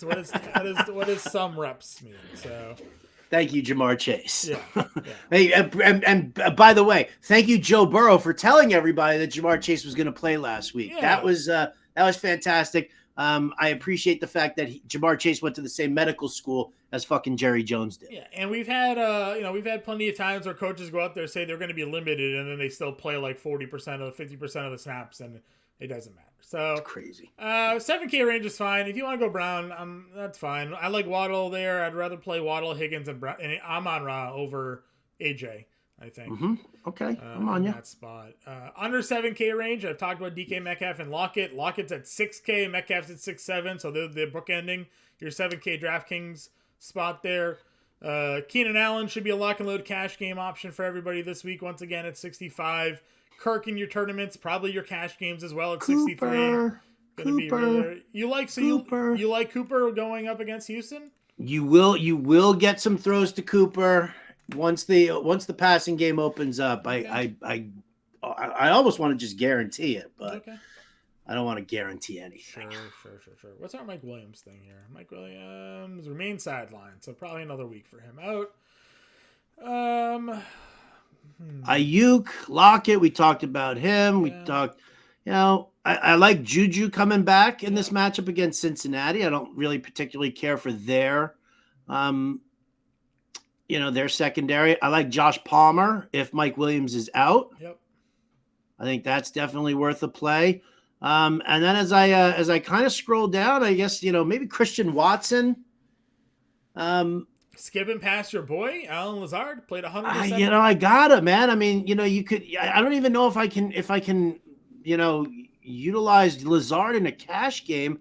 some reps mean? So thank you, Jamar Chase. Yeah. Hey, and by the way, thank you, Joe Burrow, for telling everybody that Jamar Chase was going to play last week. Yeah. That was fantastic. I appreciate the fact that Jamar Chase went to the same medical school as fucking Jerry Jones did. Yeah, and we've had plenty of times where coaches go out there and say they're going to be limited, and then they still play like 40% or 50% of the snaps, and it doesn't matter. So it's crazy. 7K range is fine. If you want to go Brown, that's fine. I like Waddle there. I'd rather play Waddle, Higgins, and Amon-Ra over AJ. I think. Mm-hmm. Okay, I'm on you. That spot. Under 7K range, I've talked about DK Metcalf and Lockett. Lockett's at 6K, Metcalf's at 6.7, so they're bookending your 7K DraftKings spot there. Keenan Allen should be a lock and load cash game option for everybody this week. Once again at 65. Kirk in your tournaments, probably your cash games as well at 63. Cooper. You like Cooper going up against Houston? You will get some throws to Cooper once the passing game opens up. Okay. I almost want to just guarantee it, but Okay. I don't want to guarantee anything. Sure. What's our Mike Williams thing here? Mike Williams remains sidelined, so probably another week for him out. Ayuk, Lockett, we talked about him. We Yeah. talked, I like Juju coming back in this matchup against Cincinnati. I don't really particularly care for their secondary. I like Josh Palmer if Mike Williams is out. Yep. I think that's definitely worth a play. And then as I kind of scroll down, I guess, maybe Christian Watson. Skipping past your boy, Alan Lazard, played 100%. I gotta, man. I mean, you could. I don't even know if I can, utilize Lazard in a cash game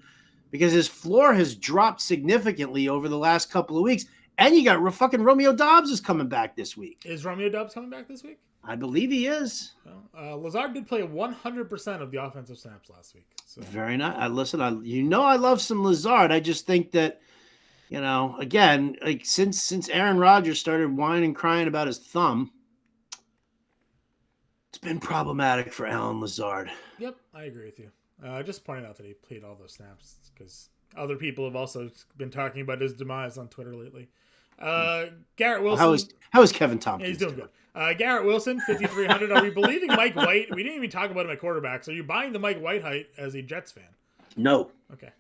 because his floor has dropped significantly over the last couple of weeks. And you got fucking Romeo Doubs is coming back this week. Is Romeo Doubs coming back this week? I believe he is. Well, Lazard did play 100% of the offensive snaps last week. So. Very nice. I love some Lazard. I just think that, again, like since Aaron Rodgers started whining and crying about his thumb, it's been problematic for Alan Lazard. Yep, I agree with you. Just pointing out that he played all those snaps because other people have also been talking about his demise on Twitter lately. Garrett Wilson. How is Kevin Tompkins? He's doing good. Garrett Wilson, 5,300. Are we believing Mike White? We didn't even talk about him at quarterbacks. Are you buying the Mike White hype as a Jets fan? No. Okay.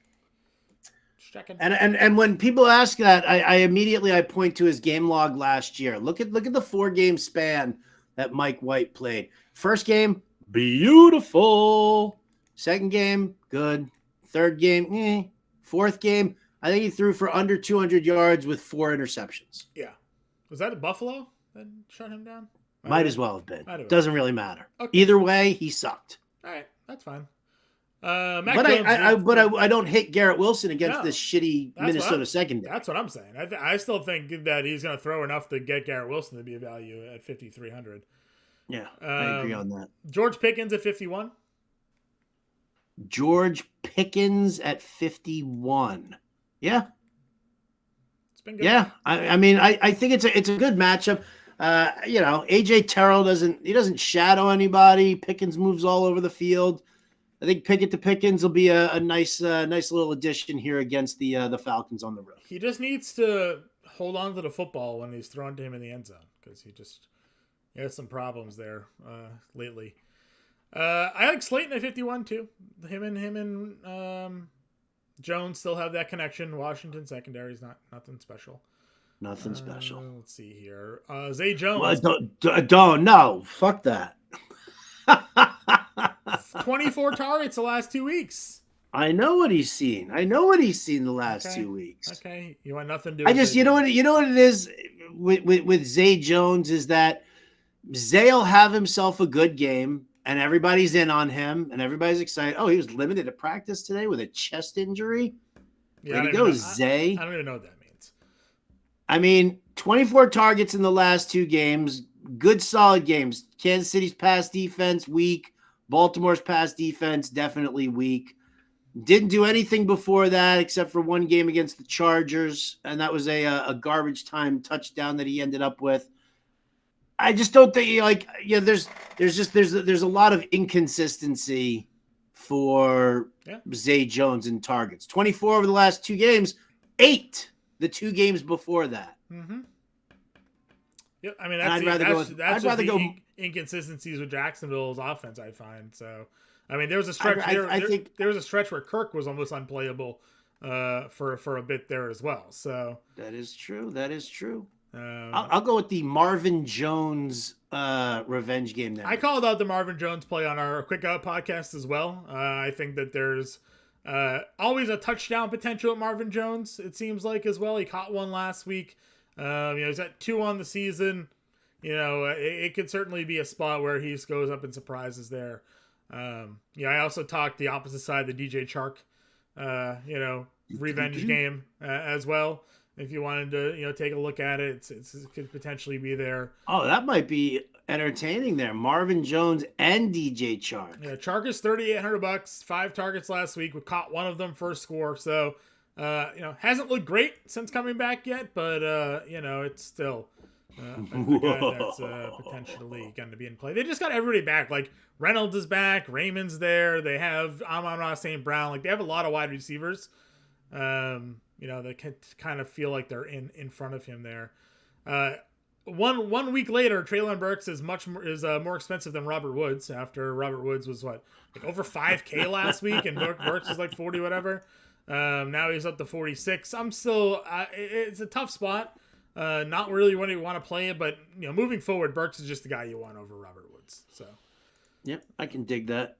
Just checking. And when people ask that, I immediately point to his game log last year. Look at the 4-game span that Mike White played. First game, beautiful. Second game, good. Third game, Fourth game, I think he threw for under 200 yards with 4 interceptions. Yeah. Was that a Buffalo that shut him down? Might as well have been. Doesn't really matter. Okay. Either way, he sucked. All right. That's fine. But I don't hit Garrett Wilson against this shitty Minnesota secondary. That's what I'm saying. I still think that he's going to throw enough to get Garrett Wilson to be a value at 5,300. Yeah, I agree on that. George Pickens at 51. George Pickens at 51. Yeah. It's been good. Yeah. I think it's a good matchup. AJ Terrell doesn't shadow anybody. Pickens moves all over the field. I think Pickett to Pickens will be a nice little addition here against the Falcons on the road. He just needs to hold on to the football when he's thrown to him in the end zone because he has some problems there lately. I like Slayton at 51 too. Him and Jones still have that connection. Washington secondary is nothing special. Nothing special. Let's see here. Zay Jones. Well, no. Fuck that. 24 targets the last 2 weeks. I know what he's seen. The last 2 weeks. Okay. You want nothing to do with it. You know what it is with Zay Jones is that Zay'll have himself a good game and everybody's in on him and everybody's excited. Oh, he was limited at practice today with a chest injury. Yeah, Way to go, Zay. I don't even know what that means. I mean, 24 targets in the last 2 games. Good, solid games. Kansas City's pass defense, weak. Baltimore's pass defense, definitely weak. Didn't do anything before that except for 1 game against the Chargers, and that was a garbage time touchdown that he ended up with. I just don't think there's a lot of inconsistency for Zay Jones in targets. 24 over the last 2 games, 8 the 2 games before that. Mm-hmm. Yeah, I mean that's inconsistencies with Jacksonville's offense. I find so. I mean, there was a stretch. There was a stretch where Kirk was almost unplayable for a bit there as well. So that is true. I'll go with the Marvin Jones revenge game now. I called out the Marvin Jones play on our Quick Out podcast as well. I think that there's always a touchdown potential at Marvin Jones. It seems like as well. He caught one last week. He's at 2 on the season. It could certainly be a spot where he goes up and surprises there. I also talked the opposite side, the DJ Chark, revenge game as well. If you wanted to, take a look at it, it could potentially be there. Oh, that might be entertaining there. Marvin Jones and DJ Chark. Yeah, Chark is $3,800, 5 targets last week. We caught one of them for a score. So, Hasn't looked great since coming back yet, but it's still a guy that's potentially going to be in play. They just got everybody back. Like Reynolds is back, Raymond's there. They have Amon-Ra St. Brown. Like they have a lot of wide receivers. They can kind of feel like they're in front of him there. One week later, Treylon Burks is more expensive than Robert Woods. After Robert Woods was over $5,000 last week, and Burks is like 40 whatever. Now he's up to 46. I'm still. It's a tough spot. Not really when you want to play it, but moving forward, Burks is just the guy you want over Robert Woods. So, yep, I can dig that.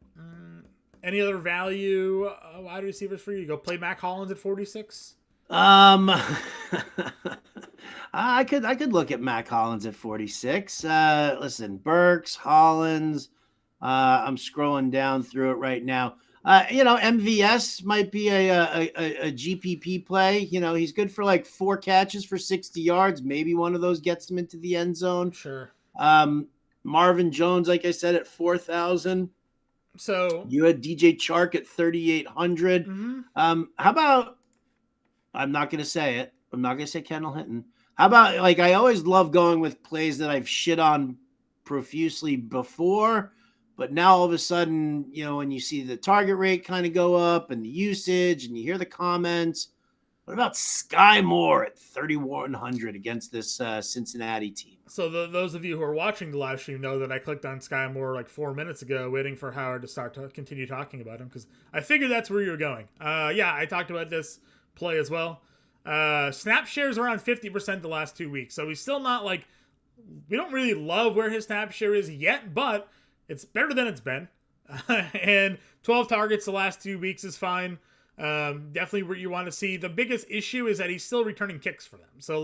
Any other value wide receivers for you? You go play Mac Hollins at 46. I could look at Mac Hollins at 46. Listen, Burks, Hollins. I'm scrolling down through it right now. MVS might be a GPP play. He's good for like 4 catches for 60 yards. Maybe one of those gets him into the end zone. Sure. Marvin Jones, like I said, at 4,000. So you had DJ Chark at 3,800. Mm-hmm. How about? I'm not going to say it. I'm not going to say Kendall Hinton. How about I always love going with plays that I've shit on profusely before. But now all of a sudden, when you see the target rate kind of go up and the usage and you hear the comments, what about Sky Moore at 3,100 against this Cincinnati team? So those of you who are watching the live stream know that I clicked on Sky Moore like 4 minutes ago, waiting for Howard to start to continue talking about him because I figured that's where you were going. I talked about this play as well. Snap shares around 50% the last 2 weeks. So he's still not we don't really love where his snap share is yet, but it's better than it's been. And 12 targets the last 2 weeks is fine. Definitely what you want to see. The biggest issue is that he's still returning kicks for them. So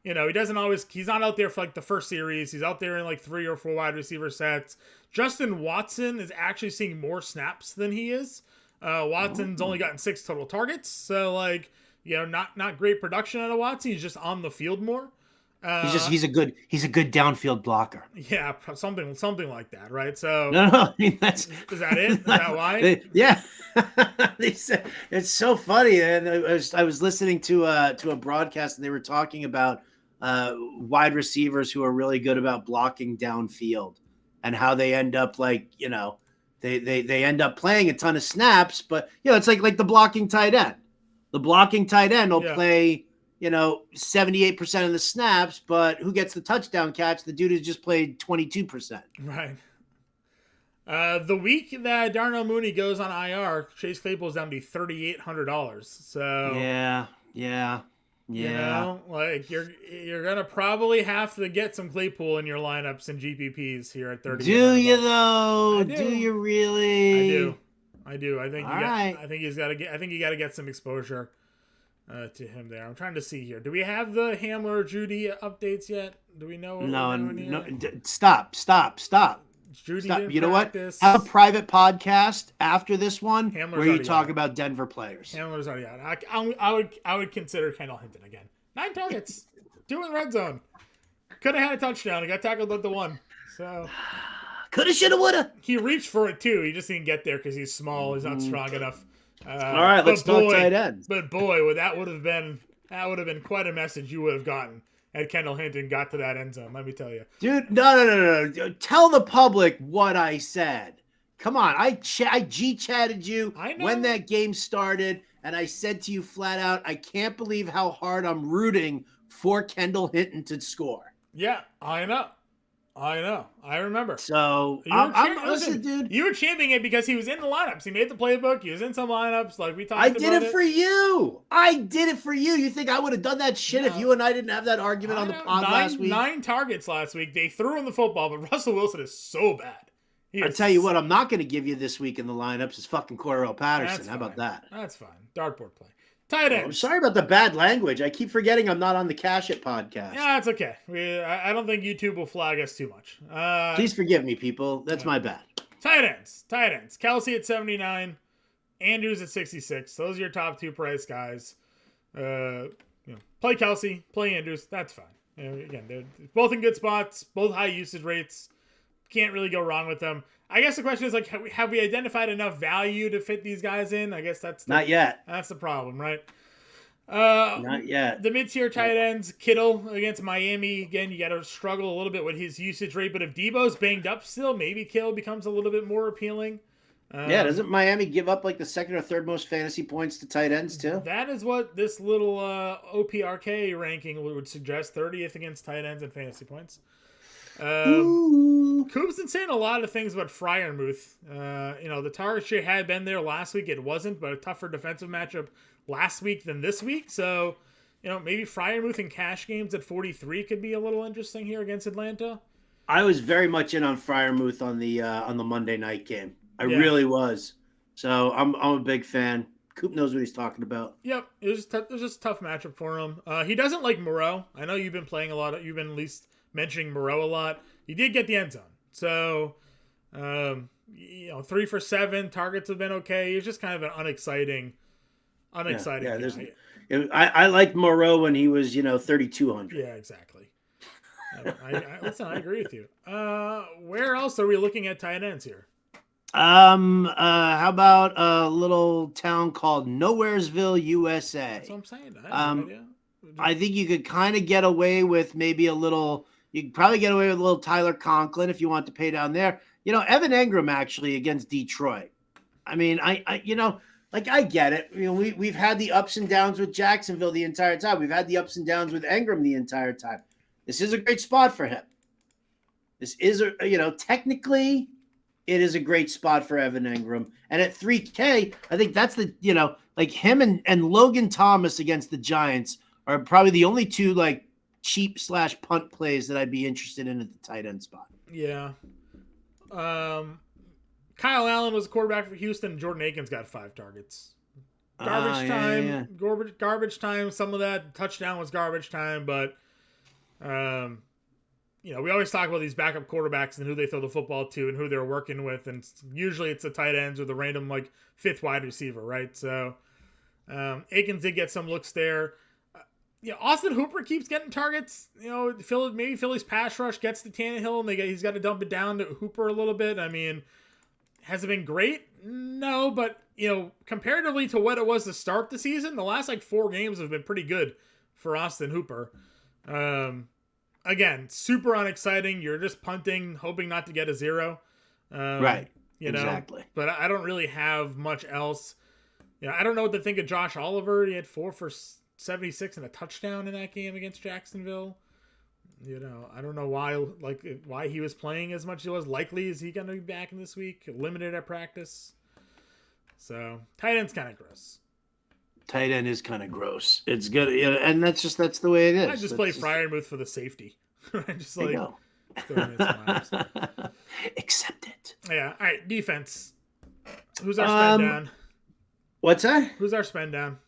he doesn't always, he's not out there for the first series. He's out there in 3 or 4 wide receiver sets. Justin Watson is actually seeing more snaps than he is. Watson's only gotten 6 total targets. So not great production out of Watson. He's just on the field more. He's a good downfield blocker. Yeah, something like that, right? So no, I mean is that it? Is that why? Yeah, they said it's so funny. And I was listening to a broadcast, and they were talking about wide receivers who are really good about blocking downfield, and how they end up they end up playing a ton of snaps, but it's like the blocking tight end. The blocking tight end will play 78% of the snaps, but who gets the touchdown catch? The dude has just played 22%. Right. The week that Darnell Mooney goes on IR, Chase Claypool's down to $3,800. So yeah. You're gonna probably have to get some Claypool in your lineups and GPPs here at 30. Do you though? Do you really? I do. I think I think you got to get some exposure to him there. I'm trying to see here. Do we have the Hamler Judy updates yet? Do we know? No. Stop. Judy stop. You know practice. What? Have a private podcast after this one Hamler's where you talk about Denver players. Hamler's already out. I would consider Kendall Hinton again. 9 targets, 2 in the red zone. Could have had a touchdown. He got tackled at the 1. So coulda, shoulda, woulda. He reached for it too. He just didn't get there because he's small. He's not strong enough. All right, let's talk tight ends. But boy, that would have been quite a message you would have gotten had Kendall Hinton got to that end zone. Let me tell you, dude. No. Tell the public what I said. Come on, I G-chatted you when that game started, and I said to you flat out, I can't believe how hard I'm rooting for Kendall Hinton to score. Yeah, I know. I remember. So listen, dude. You were championing it because he was in the lineups. He made the playbook. He was in some lineups, like we talked about. I did it for you. You think I would have done that shit if you and I didn't have that argument on the pod last week? 9 targets last week. They threw him the football, but Russell Wilson is so bad. I'll tell you what, I'm not going to give you this week in the lineups is fucking Cordarrelle Patterson. How about that? That's fine. Dartboard play. Tight end. I'm sorry about the bad language. I keep forgetting I'm not on the Cash It podcast. Yeah, it's okay. I don't think YouTube will flag us too much. Please forgive me, people. That's my bad. Tight ends. Kelsey at 79. Andrews at 66. Those are your top 2 price guys. Play Kelsey. Play Andrews. That's fine. Again, they're both in good spots. Both high usage rates. Can't really go wrong with them. I guess the question is have we identified enough value to fit these guys in? I guess that's not yet. That's the problem, right? Not yet. The mid-tier tight ends, Kittle against Miami. Again, you got to struggle a little bit with his usage rate, but if Debo's banged up still, maybe Kittle becomes a little bit more appealing. Yeah, doesn't Miami give up like the second or third most fantasy points to tight ends too? That is what this little OPRK ranking would suggest. 30th against tight ends and fantasy points. Coop's been saying a lot of things about Freiermuth. The target share had been there last week. It wasn't, but a tougher defensive matchup last week than this week. So, maybe Freiermuth in cash games at 43 could be a little interesting here against Atlanta. I was very much in on Freiermuth on the Monday night game. I really was. So I'm a big fan. Coop knows what he's talking about. Yep, it was just a tough matchup for him. He doesn't like Moreau. I know you've been playing a lot. You've been at least mentioning Moreau a lot. He did get the end zone. So, 3 for 7. Targets have been okay. He's just kind of an unexciting. Yeah, I liked Moreau when he was 3,200. Yeah, exactly. Listen, I agree with you. Where else are we looking at tight ends here? How about a little town called Nowheresville, USA? That's what I'm saying. I think you could kind of get away with maybe a little. You could probably get away with a little Tyler Conklin if you want to pay down there. Evan Engram actually against Detroit. I mean, I get it. We've had the ups and downs with Jacksonville the entire time. We've had the ups and downs with Engram the entire time. This is a great spot for him. This is technically. It is a great spot for Evan Engram. And at 3K, I think that's him and Logan Thomas against the Giants are probably the only two cheap / punt plays that I'd be interested in at the tight end spot. Yeah. Kyle Allen was a quarterback for Houston. Jordan Akins got 5 targets. Garbage time. Yeah. Garbage time. Some of that touchdown was garbage time, but we always talk about these backup quarterbacks and who they throw the football to and who they're working with. And usually it's the tight ends or the random 5th wide receiver, right? So Akins did get some looks there. Austin Hooper keeps getting targets. Maybe Philly's pass rush gets to Tannehill and he's got to dump it down to Hooper a little bit. I mean, has it been great? No, but comparatively to what it was to start the season, the last 4 games have been pretty good for Austin Hooper. Again, super unexciting. You're just punting, hoping not to get a 0. Right. Exactly. But I don't really have much else. I don't know what to think of Josh Oliver. He had 4 for 76 and a touchdown in that game against Jacksonville. I don't know why he was playing as much as he was. Likely is he going to be back in this week? Limited at practice. So tight end's kind of gross. Tight end is kind of gross. It's good, and that's the way it is. I just play Freiermuth for the safety. Just accept it. Yeah. All right. Defense. Who's our spend down? What's that? Who's our spend down?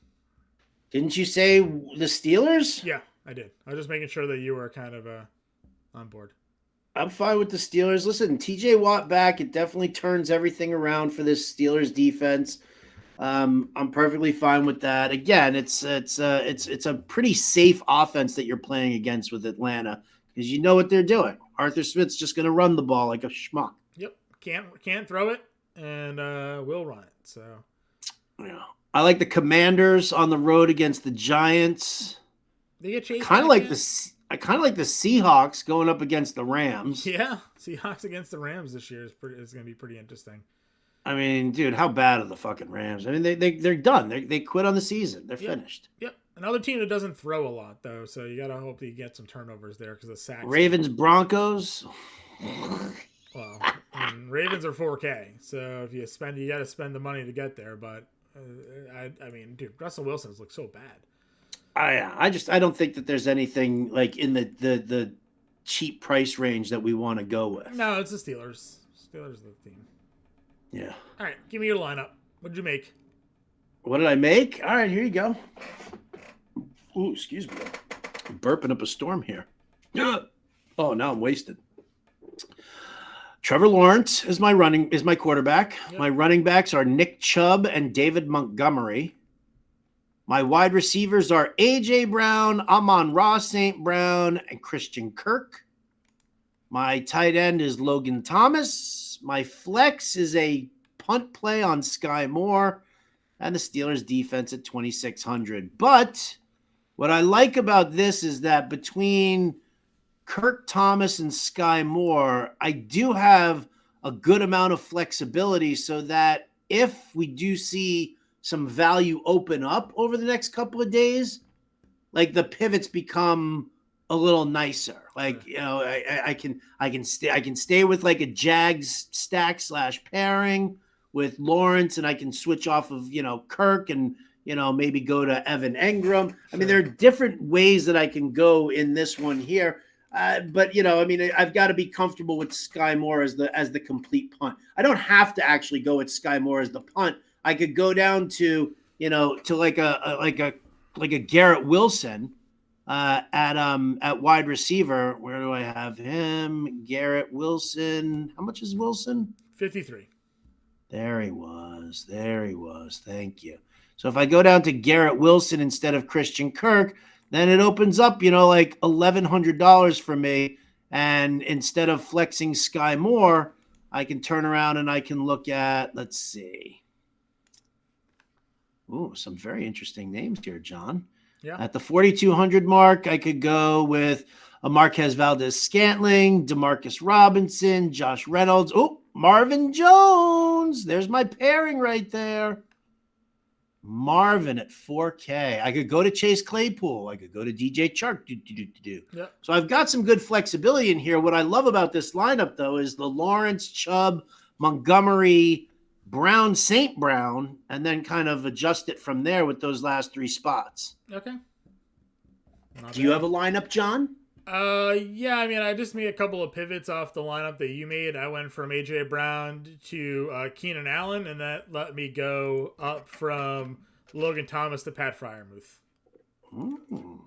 Didn't you say the Steelers? Yeah, I did. I was just making sure that you were kind of on board. I'm fine with the Steelers. Listen, TJ Watt back. It definitely turns everything around for this Steelers defense. I'm perfectly fine with that. Again, it's a pretty safe offense that you're playing against with Atlanta because you know what they're doing. Arthur Smith's just going to run the ball like a schmuck. Yep, can't throw it, and will run it. So, yeah, I like the Commanders on the road against the Giants. They get chased. I kind of like the Seahawks going up against the Rams. Yeah, Seahawks against the Rams this year is going to be pretty interesting. I mean, dude, how bad are the fucking Rams? I mean, they're done. They quit on the season. They're finished. Yep. Another team that doesn't throw a lot, though, so you got to hope that you get some turnovers there because the sacks. Ravens, Broncos. Well, Ravens are 4K, so if you got to spend the money to get there. But I mean, dude, Russell Wilson's look so bad. I don't think that there's anything in the cheap price range that we want to go with. No, it's the Steelers. Steelers are the team. Yeah. All right, give me your lineup. What did you make? What did I make? All right, here you go. Ooh, excuse me. I'm burping up a storm here. Oh, now I'm wasted. Trevor Lawrence is my quarterback. Yep. My running backs are Nick Chubb and David Montgomery. My wide receivers are A.J. Brown, Amon-Ra St. Brown, and Christian Kirk. My tight end is Logan Thomas. My flex is a punt play on Sky Moore. and the Steelers defense at 2,600. But what I like about this is that between Kirk Thomas and Sky Moore, I do have a good amount of flexibility so that if we do see some value open up over the next couple of days, like the pivots become a little nicer. Like, you know, I can stay with like a Jags stack / pairing with Lawrence, and I can switch off of, you know, Kirk and, you know, maybe go to Evan Engram. I mean, there are different ways that I can go in this one here. But, you know, I mean, I've got to be comfortable with Sky Moore as the complete punt. I don't have to actually go with Sky Moore as the punt. I could go down to, you know, to like a Garrett Wilson at wide receiver. Where do I have him? Garrett Wilson. How much is Wilson? 53. There he was. Thank you. So if I go down to Garrett Wilson instead of Christian Kirk, then it opens up, you know, like $1,100 for me. And instead of flexing Sky Moore, I can turn around and I can look at, let's see. Ooh, some very interesting names here, John. Yeah. At the 4,200 mark, I could go with a Marquez Valdez-Scantling, Demarcus Robinson, Josh Reynolds. Oh, Marvin Jones. There's my pairing right there. Marvin at 4K. I could go to Chase Claypool. I could go to DJ Chark. Yeah. So I've got some good flexibility in here. What I love about this lineup, though, is the Lawrence, Chubb, Montgomery, Brown, St. Brown, and then kind of adjust it from there with those last three spots. Okay. Do you have a lineup, John? Yeah, I mean, I just made a couple of pivots off the lineup that you made. I went from A.J. Brown to Keenan Allen, and that let me go up from Logan Thomas to Pat Freiermuth. Ooh.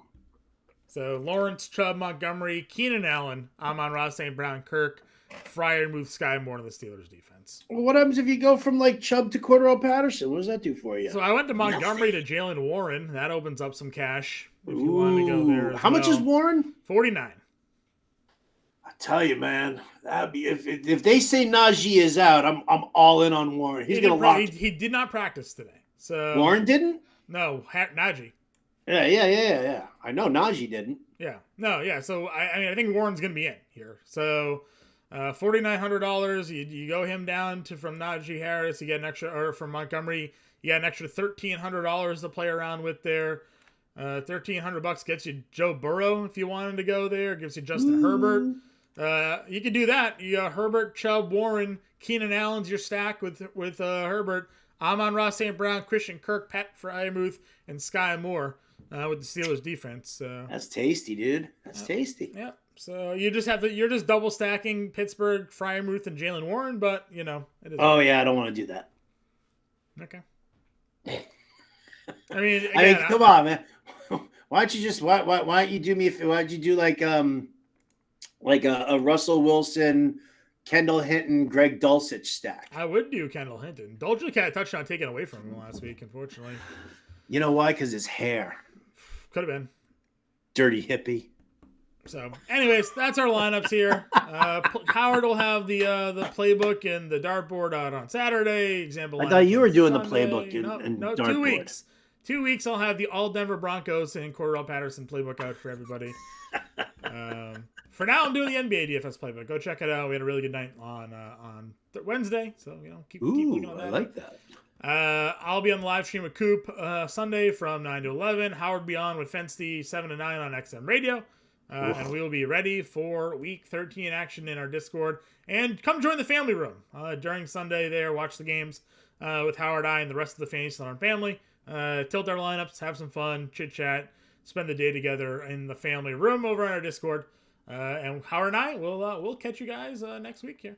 So Lawrence, Chubb, Montgomery, Keenan Allen, Amon-Ra St. Brown, Kirk, Freiermuth, Sky Moore, and the Steelers defense. Well, what happens if you go from like Chubb to Cordero Patterson? What does that do for you? So I went to Montgomery to Jalen Warren. That opens up some cash if you wanted to go there. How much is Warren? 49. I tell you, man, that'd be if they say Najee is out, I'm all in on Warren. He's gonna rock. He did not practice today. So Warren didn't? No, Najee. Yeah. I know Najee didn't. Yeah. No, yeah. So I mean, I think Warren's gonna be in here. So $4,900. You go him down to from Najee Harris. You get an extra, or from Montgomery, you get an extra $1,300 to play around with there. $1,300 gets you Joe Burrow if you wanted to go there. Gives you Justin Herbert. You could do that. You got Herbert, Chubb, Warren, Keenan Allen's your stack with Herbert. Amon-Ra St. Brown, Christian Kirk, Pat Freiermuth, and Sky Moore with the Steelers defense. That's tasty, dude. That's tasty. Yeah. So you're just double stacking Pittsburgh, Freiermuth, and Jalen Warren, but you know it is. Oh yeah, I don't want to do that. Okay. I mean, again, come on, man. Why don't you do me? Why don't you do like a Russell Wilson, Kendall Hinton, Greg Dulcich stack? I would do Kendall Hinton. Dulcich had a touchdown taken away from him last week, unfortunately. You know why? Because his hair. Could have been. Dirty hippie. So, anyways, that's our lineups here. Howard will have the playbook and the dartboard out on Saturday. Example. I thought you were doing Sunday. The playbook and no, dartboard. 2 weeks. 2 weeks, I'll have the all Denver Broncos and Cordell Patterson playbook out for everybody. For now, I'm doing the NBA DFS playbook. Go check it out. We had a really good night on Wednesday, so keep looking on that. I like that. I'll be on the live stream with Coop Sunday from 9 to 11. Howard will be on with Fensty 7 to 9 on XM Radio. And we will be ready for Week 13 action in our Discord. And come join the family room during Sunday there. Watch the games with Howard, I, and the rest of the Fantasy Alarm family. Tilt our lineups, have some fun, chit-chat, spend the day together in the family room over on our Discord. And Howard and I will catch you guys next week here.